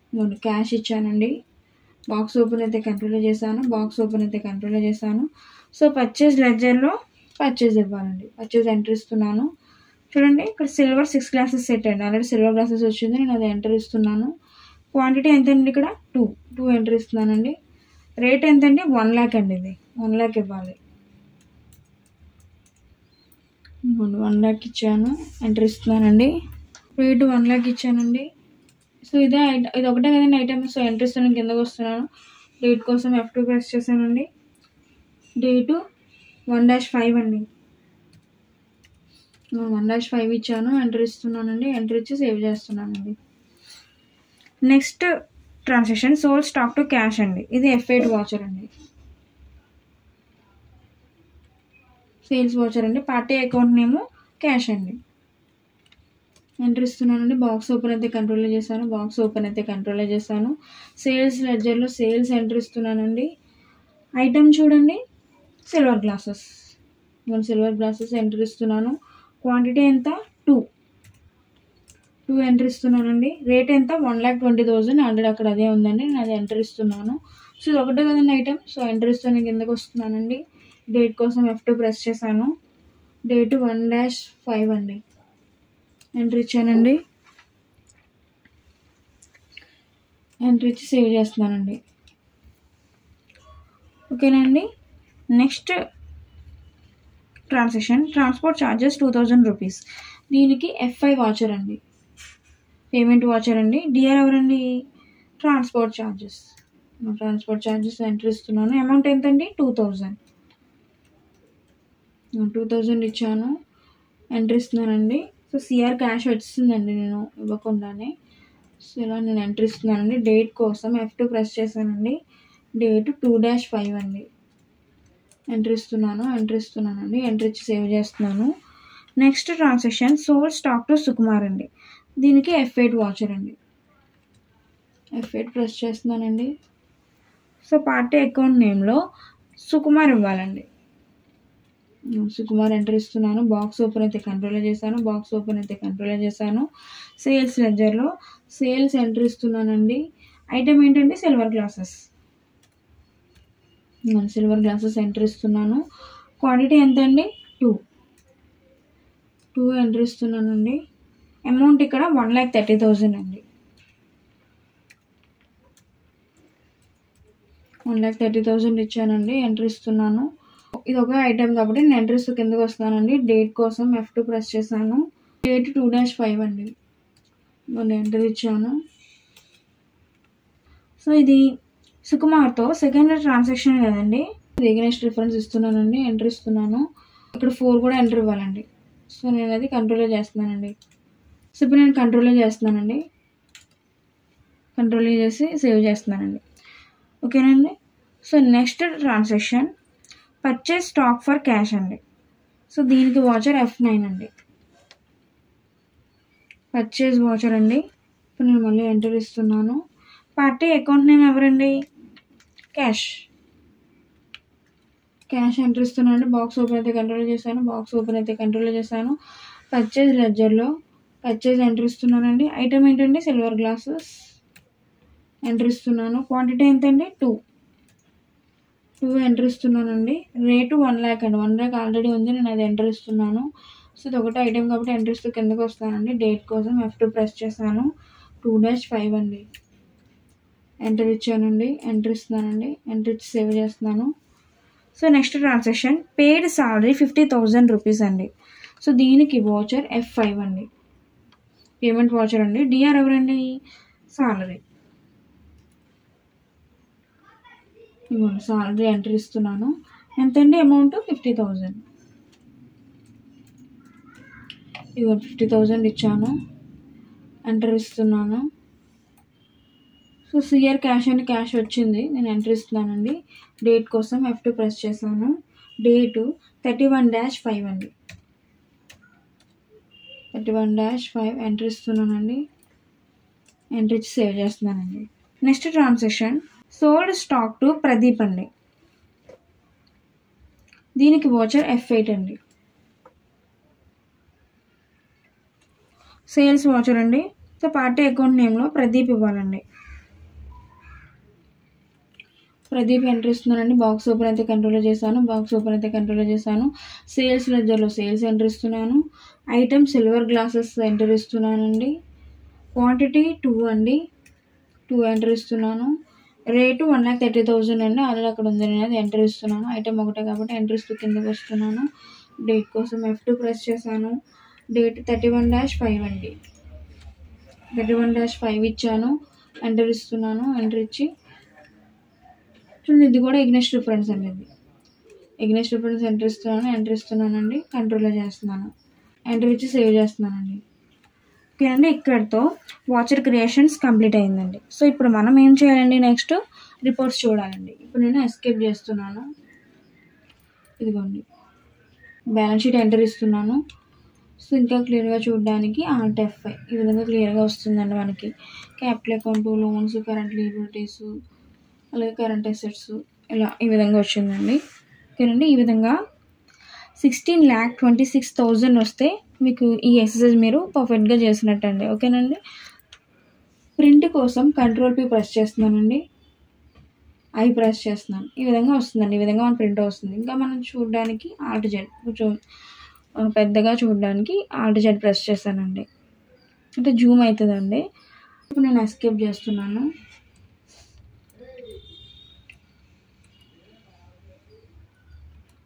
ఇదిగోండి, క్యాష్ ఇచ్చానండి. బాక్స్ ఓపెన్ అయితే కంట్రోల్ చేశాను, బాక్స్ ఓపెన్ అయితే కంట్రోల్ చేశాను. సో పర్చేస్ లెడ్జర్లో పర్చేస్ ఇవ్వాలండి. పర్చేస్ ఎంటర్ ఇస్తున్నాను. చూడండి, ఇక్కడ సిల్వర్ 6 గ్లాసెస్ సెట్ అండి. ఆల్రెడీ సిల్వర్ గ్లాసెస్ వచ్చింది, నేను అది ఎంటర్ ఇస్తున్నాను. క్వాంటిటీ ఎంతండి? ఇక్కడ 2 ఎంటర్ ఇస్తున్నానండి. రేట్ ఎంతండి? 1,00,000 అండి. ఇది 1,00,000 ఇవ్వాలి. 1 lakh ఇచ్చాను, ఎంటర్ ఇస్తున్నానండి. రేటు 1 lakh ఇచ్చానండి. సో ఇది ఒకటే కదండి ఐటమ్. సో ఎంటర్ ఇస్తున్నాను, కిందకు వస్తున్నాను. డేట్ కోసం F2 ప్రెస్ చేశానండి. డేటు 1-5 అండి. 1-5 ఇచ్చాను, ఎంటర్ ఇస్తున్నానండి. ఎంటర్ ఇచ్చి సేవ్ చేస్తున్నానండి. Next transaction sold stock to cash అండి. ఇది F8 వాచర్ అండి. సేల్స్ వాచర్ అండి. పార్టీ అకౌంట్ నేము క్యాష్ అండి. ఎంటర్ ఇస్తున్నానండి. బాక్స్ ఓపెన్ అయితే కంట్రోల్ చేశాను. సేల్స్ లెడ్జర్లో సేల్స్ ఎంటర్ ఇస్తున్నానండి. ఐటమ్ చూడండి, silver glasses. Silver glasses enter ఇస్తున్నాను. క్వాంటిటీ ఎంత? 2 ఎంటర్ ఇస్తున్నానండి. రేట్ ఎంత? 1,20,000. ఆల్రెడీ అక్కడ అదే ఉందండి, నేను అది ఎంటర్ ఇస్తున్నాను. సో ఇది ఒకటే కదండి ఐటమ్. సో ఎంటర్ ఇస్తాను, కిందకు వస్తున్నానండి. డేట్ కోసం F2 ప్రెస్ చేశాను. డేటు 1-5 అండి. ఎంటర్ ఇచ్చానండి. ఎంటర్ ఇచ్చి సేవ్ చేస్తున్నానండి. ఓకేనండి. Next transaction transport charges 2,000 rupees. దీనికి F5 వాచర్ అండి. పేమెంట్ వాచర్ అండి. డిఆర్ ఎవరండి? Transport charges. ఎంటర్ ఇస్తున్నాను. అమౌంట్ ఎంతండి? 2,000 ఇచ్చాను, ఎంటర్ ఇస్తున్నానండి. సో సిఆర్ క్యాష్ వచ్చిందండి నేను ఇవ్వకుండానే. సో ఇలా నేను ఎంటర్ ఇస్తున్నానండి. డేట్ కోసం F2 ప్రెస్ చేశానండి. డేట్ 2-5 అండి. ఎంటర్ ఇస్తున్నానండి. ఎంటర్ ఇచ్చి సేవ్ చేస్తున్నాను. Next transaction sold stock to Sukumar అండి. దీనికి F8 వాచర్ అండి. F8 ప్రెస్ చేస్తున్నానండి. సో పార్టీ అకౌంట్ నేమ్లో సుకుమార్ ఇవ్వాలండి. సుకుమార్ ఎంటర్ ఇస్తున్నాను. బాక్స్ ఓపెన్ అయితే కంట్రోల్ చేశాను. సేల్స్ లెడ్జర్లో సేల్స్ ఎంటర్ ఇస్తున్నానండి. ఐటమ్ ఏంటంటే సిల్వర్ గ్లాసెస్ ఎంటర్ ఇస్తున్నాను. క్వాంటిటీ ఎంత అండి? 2 ఎంటర్ ఇస్తున్నానండి. అమౌంట్ ఇక్కడ 1,30,000 అండి. 1,30,000 ఇచ్చానండి. ఎంటర్ ఇస్తున్నాను. ఇది ఒక ఐటమ్ కాబట్టి నేను ఎంటర్ ఇస్తూ కిందకు వస్తున్నానండి. డేట్ కోసం F2 ప్రెస్ చేశాను. డేట్ 2-5 అండి. ఎంటర్ ఇచ్చాను. సో ఇది సుకుమార్తో సెకండ్ ట్రాన్సాక్షన్ కదండి. ఎగనెస్ట్ రిఫరెన్స్ ఇస్తున్నానండి. ఎంటర్ ఇస్తున్నాను. ఇక్కడ 4 కూడా ఎంటర్ ఇవ్వాలండి. సో నేను అది కంట్రోల్ చేస్తున్నానండి. సో ఇప్పుడు నేను కంట్రోల్ చేసి సేవ్ చేస్తున్నానండి. ఓకేనండి. So next transaction purchase stock for cash అండి. సో దీనికి వాచర్ F9 అండి. పర్చేస్ వాచర్ అండి. ఇప్పుడు నేను మళ్ళీ ఎంటర్ ఇస్తున్నాను. పార్టీ అకౌంట్ నేమ్ ఎవరండి? క్యాష్ ఎంటర్ ఇస్తున్నానండి. బాక్స్ ఓపెన్ అయితే కంట్రోల్ చేశాను. పర్చేస్ లెడ్జర్లో పర్చేస్ ఎంటర్ ఇస్తున్నానండి. ఐటమ్ ఏంటండి? సిల్వర్ గ్లాసెస్ ఎంటర్ ఇస్తున్నాను. క్వాంటిటీ ఎంతండి? 2 ఎంటర్ ఇస్తున్నానండి. రేటు 1 lakh అండి. 1 lakh ఆల్రెడీ ఉంది, నేను అది ఎంటర్ ఇస్తున్నాను. సో ఇది ఒకటే ఐటమ్ కాబట్టి ఎంటర్ ఇస్తూ కిందకు వస్తానండి. డేట్ కోసం F2 ప్రెస్ చేశాను. 2-5 అండి. ఎంటర్ ఇచ్చానండి. ఎంటర్ ఇస్తున్నానండి. ఎంటర్ ఇచ్చి సేవ్ చేస్తున్నాను. సో నెక్స్ట్ ట్రాన్సాక్షన్ పేడ్ సాలరీ 50,000 రూపీస్ అండి. సో దీనికి వాచర్ F5 అండి. పేమెంట్ వాచర్ అండి. డిఆర్ ఎవరండి? సాలరీ ఎంటర్ ఇస్తున్నాను. ఎంతండి అమౌంట్? 50,000. 50,000 ఇచ్చాను, ఎంటర్ ఇస్తున్నాను. సో సిఆర్ క్యాష్ అండి, క్యాష్ వచ్చింది, నేను ఎంటర్ ఇస్తున్నానండి. డేట్ కోసం F2 ప్రెస్ చేశాను. డేటు 31-5 అండి. 31-5 ఎంటర్ ఇస్తున్నానండి. ఎంటర్ ఇచ్చి సేవ్ చేస్తున్నానండి. Next transaction sold stock to Pradeep అండి. దీనికి వాచర్ F8 అండి. సేల్స్ వాచర్ అండి. సో పార్టీ అకౌంట్ నేమ్లో ప్రదీప్ ఇవ్వాలండి. ప్రదీప్ ఎంటర్ ఇస్తున్నానండి. బాక్స్ ఓపెన్ అయితే కంట్రోల్ చేశాను. సేల్స్ లెడ్జర్లో సేల్స్ ఎంటర్ ఇస్తున్నాను. ఐటమ్ సిల్వర్ గ్లాసెస్ ఎంటర్ ఇస్తున్నానండి. క్వాంటిటీ 2 అండి. 2 ఎంటర్ ఇస్తున్నాను. రేటు 1,30,000 అండి. ఆల్రెడీ అక్కడ ఉంది, నేను అది ఎంటర్ ఇస్తున్నాను. ఐటమ్ ఒకటే కాబట్టి ఎంటర్ ఇస్తూ కిందకి వస్తున్నాను. డేట్ కోసం F2 ప్రెస్ చేశాను. డేట్ 31-5 అండి. 31-5 ఇచ్చాను. ఎంటర్ ఇస్తున్నాను. ఎంటర్ ఇచ్చి చూడండి, ఇది కూడా ఎగ్నెస్ట్ రిఫరెన్స్ అండి. ఇది ఎగ్నెస్ట్ రిఫరెన్స్ ఎంటర్ ఇస్తున్నానండి. కంట్రోల్లో చేస్తున్నాను. ఎంటర్ ఇచ్చి సేవ్ చేస్తున్నానండి. ఓకే అండి, ఇక్కడితో వాచర్ క్రియేషన్స్ కంప్లీట్ అయిందండి. సో ఇప్పుడు మనం ఏం చేయాలండి, నెక్స్ట్ రిపోర్ట్స్ చూడాలండి. ఇప్పుడు నేను ఎస్కేప్ చేస్తున్నాను. ఇదిగోండి బ్యాలెన్స్ షీట్ ఎంటర్ ఇస్తున్నాను. సో ఇంకా క్లియర్గా చూడడానికి Alt F5 ఈ విధంగా క్లియర్గా వస్తుందండి మనకి. క్యాపిటల్ అకౌంట్, లోన్స్, కరెంట్ లియబిలిటీస్, అలాగే కరెంట్ అసెట్స్ ఇలా ఈ విధంగా వచ్చిందండి. ఓకేనండి, ఈ విధంగా 16,26,000 వస్తే మీకు ఈ ఎక్సర్సైజ్ మీరు పర్ఫెక్ట్గా చేసినట్టండి. ఓకేనండి, ప్రింట్ కోసం Ctrl+P ప్రెస్ చేస్తున్నానండి. I ప్రెస్ చేస్తున్నాను. ఈ విధంగా వస్తుందండి. ఈ విధంగా మన ప్రింట్ వస్తుంది. ఇంకా మనం చూడడానికి Alt Z, కొంచెం పెద్దగా చూడడానికి Alt Z ప్రెస్ చేశానండి. అంటే జూమ్ అవుతుందండి. ఇప్పుడు నేను ఎస్కేప్ చేస్తున్నాను.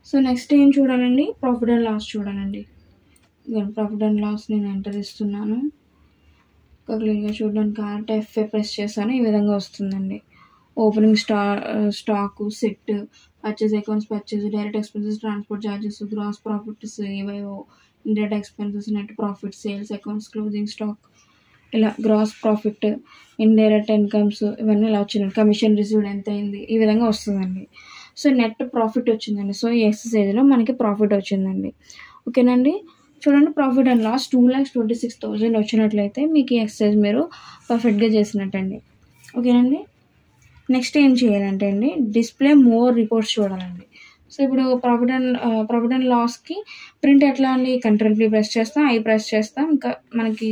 సో నెక్స్ట్ ఏం చూడాలండి, ప్రాఫిట్ అండ్ లాస్ చూడాలండి. ప్రాఫిట్ అండ్ లాస్ నేను ఎంటర్ ఇస్తున్నాను. క్లియర్గా చూడడానికి Alt F5 ప్రెస్ చేశాను. ఈ విధంగా వస్తుందండి. Opening stock, set, purchase accounts, purchase, direct expenses, transport charges, gross profits, ఏవైవో, indirect expenses, net profit, sales accounts, closing stock, ఇలా గ్రాస్ ప్రాఫిట్, ఇండైరెక్ట్ ఇన్కమ్స్ ఇవన్నీ ఇలా వచ్చినాయి. కమిషన్ రిసీవ్డ్ ఎంత అయింది, ఈ విధంగా వస్తుందండి. సో నెట్ ప్రాఫిట్ వచ్చిందండి. సో ఈ ఎక్సర్సైజ్లో మనకి ప్రాఫిట్ వచ్చిందండి. ఓకేనండి, చూడండి ప్రాఫిట్ అండ్ లాస్ 2,26,000 వచ్చినట్లయితే మీకు ఈ ఎక్సర్సైజ్ మీరు పర్ఫెక్ట్గా చేసినట్టండి. ఓకేనండి, నెక్స్ట్ ఏం చేయాలంటే అండి, డిస్ప్లే మోర్ రిపోర్ట్స్ చూడాలండి. సో ఇప్పుడు ప్రాఫిట్ అండ్ లాస్కి ప్రింట్ ఎట్లా అండి, Ctrl+P ప్రెస్ చేస్తాం, I ప్రెస్ చేస్తాం, ఇంకా మనకి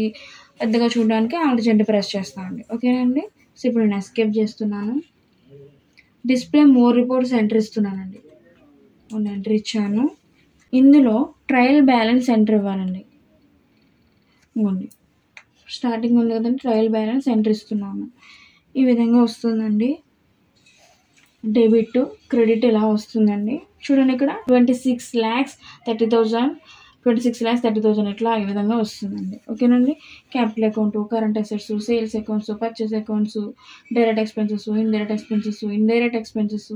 పెద్దగా చూడడానికి Alt Z ప్రెస్ చేస్తామండి. ఓకేనండి, సో ఇప్పుడు నేను ఎస్కేప్ చేస్తున్నాను. డిస్ప్లే మోర్ రిపోర్ట్స్ ఎంటర్ ఇస్తున్నానండి. ఎంటర్ ఇచ్చాను. ఇందులో ట్రయల్ బ్యాలెన్స్ ఎంటర్ ఇవ్వాలండి. ఇవ్వండి, స్టార్టింగ్ ఉంది కదండి, ట్రయల్ బ్యాలెన్స్ ఎంటర్ ఇస్తున్నాను. ఈ విధంగా వస్తుందండి. డెబిట్, క్రెడిట్ ఇలా వస్తుందండి. చూడండి ఇక్కడ 26,30,000 ఇట్లా ఈ విధంగా వస్తుందండి. ఓకేనండి, capital account, current assets, sales accounts, purchase accounts, direct expenses, indirect expenses,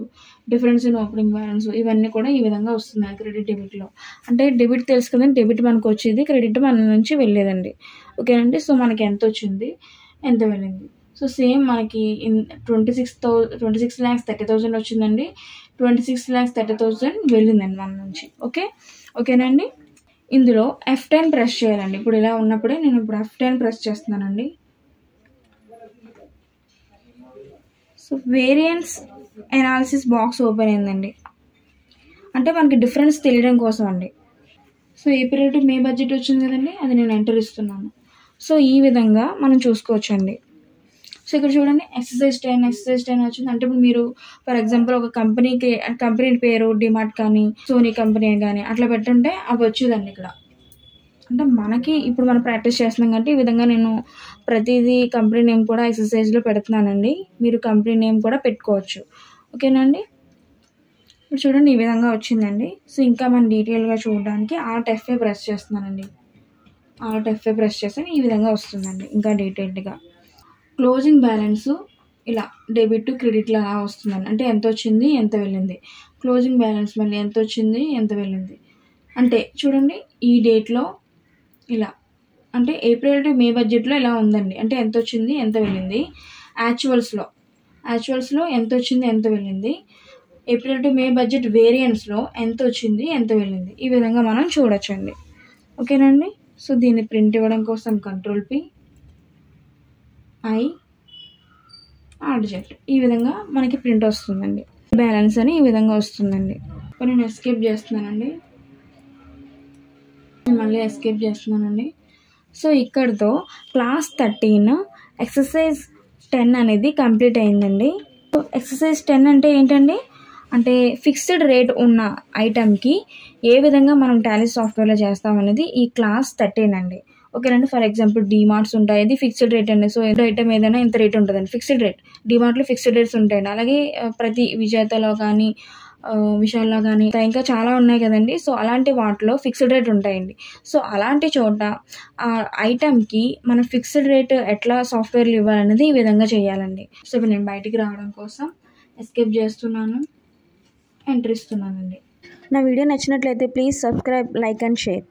difference in opening balance, ఇవన్నీ కూడా ఈ విధంగా వస్తున్నాయి క్రెడిట్ డెబిట్లో. అంటే డెబిట్ తెలుసు కదండి, డెబిట్ మనకు వచ్చేది, క్రెడిట్ మన నుంచి వెళ్ళేదండి. ఓకేనండి, సో మనకి ఎంత వచ్చింది, ఎంత వెళ్ళింది. సో సేమ్ మనకి 26,30,000 వచ్చిందండి. 26,30,000 వెళ్ళిందండి మన నుంచి. ఓకేనండి, ఇందులో F10 ప్రెస్ చేయాలండి. ఇప్పుడు ఇలా ఉన్నప్పుడే నేను ఇప్పుడు F10 ప్రెస్ చేస్తున్నానండి. So variance analysis box open అయిందండి. అంటే మనకి డిఫరెన్స్ తెలియడం కోసం అండి. So April to May budget వచ్చింది కదండి, అది నేను ఎంటర్ ఇస్తున్నాను. సో ఈ విధంగా మనం చూసుకోవచ్చండి. సో ఇక్కడ చూడండి ఎక్సర్సైజ్ 10 వచ్చింది. అంటే ఇప్పుడు మీరు ఫర్ ఎగ్జాంపుల్ ఒక కంపెనీ పేరు డిమార్ట్ కానీ, సోనీ కంపెనీ కానీ అట్లా పెట్టుంటే అవి వచ్చేదండి ఇక్కడ. అంటే మనకి ఇప్పుడు మనం ప్రాక్టీస్ చేస్తున్నాం కాబట్టి ఈ విధంగా నేను ప్రతిదీ కంపెనీ నేమ్ కూడా ఎక్సర్సైజ్లో పెడుతున్నానండి. మీరు కంపెనీ నేమ్ కూడా పెట్టుకోవచ్చు. ఓకేనండి, ఇప్పుడు చూడండి ఈ విధంగా వచ్చిందండి. సో ఇంకా మనం డీటెయిల్గా చూడడానికి Alt F5 ప్రెస్ చేస్తున్నానండి. Alt F5 ప్రెస్ చేస్తే ఈ విధంగా వస్తుందండి ఇంకా డీటెయిల్డ్గా. క్లోజింగ్ బ్యాలెన్స్ ఇలా డెబిట్ క్రెడిట్లు అలా వస్తుందండి. అంటే ఎంత వచ్చింది, ఎంత వెళ్ళింది. క్లోజింగ్ బ్యాలెన్స్ మళ్ళీ ఎంత వచ్చింది, ఎంత వెళ్ళింది. అంటే చూడండి ఈ డేట్లో ఇలా, అంటే ఏప్రిల్ టు మే బడ్జెట్లో ఇలా ఉందండి. అంటే ఎంత వచ్చింది, ఎంత వెళ్ళింది. యాక్చువల్స్లో ఎంత వచ్చింది, ఎంత వెళ్ళింది. ఏప్రిల్ టు మే బడ్జెట్ వేరియన్స్లో ఎంత వచ్చింది, ఎంత వెళ్ళింది. ఈ విధంగా మనం చూడొచ్చండి. ఓకేనండి, సో దీన్ని ప్రింట్ ఇవ్వడం కోసం Ctrl+P, I, Alt Z ఈ విధంగా మనకి ప్రింట్ వస్తుందండి. బ్యాలెన్స్ అని ఈ విధంగా వస్తుందండి. నేను ఎస్కేప్ చేస్తున్నానండి. మళ్ళీ ఎస్కేప్ చేస్తున్నానండి. సో ఇక్కడితో క్లాస్ 13 ఎక్సర్సైజ్ 10 అనేది కంప్లీట్ అయిందండి. ఎక్సర్సైజ్ 10 అంటే ఏంటండి, అంటే ఫిక్స్డ్ రేట్ ఉన్న ఐటమ్కి ఏ విధంగా మనం టాలీ సాఫ్ట్వేర్లో చేస్తామనేది ఈ క్లాస్ 13 అండి. ఓకేనండి, ఫర్ ఎగ్జాంపుల్ డిమార్ట్స్ ఉంటాయి, అది ఫిక్స్డ్ రేట్ అండి. సో ఐటమ్ ఏదైనా ఇంత రేట్ ఉంటుందండి, ఫిక్స్డ్ రేట్. డిమార్ట్లో ఫిక్స్డ్ రేట్స్ ఉంటాయండి. అలాగే ప్రతి విజేతలో కానీ విశాల్లో కానీ ఇంకా చాలా ఉన్నాయి కదండి. సో అలాంటి వాటిలో ఫిక్స్డ్ రేట్ ఉంటాయండి. సో అలాంటి చోట ఆ ఐటెంకి మనం ఫిక్స్డ్ రేట్ ఎట్లా సాఫ్ట్వేర్లు ఇవ్వాలనేది ఈ విధంగా చేయాలండి. సో ఇప్పుడు నేను బయటికి రావడం కోసం ఎస్కేప్ చేస్తున్నాను, ఎంటర్ ఇస్తున్నానండి. నా వీడియో నచ్చినట్లయితే please subscribe, like and share.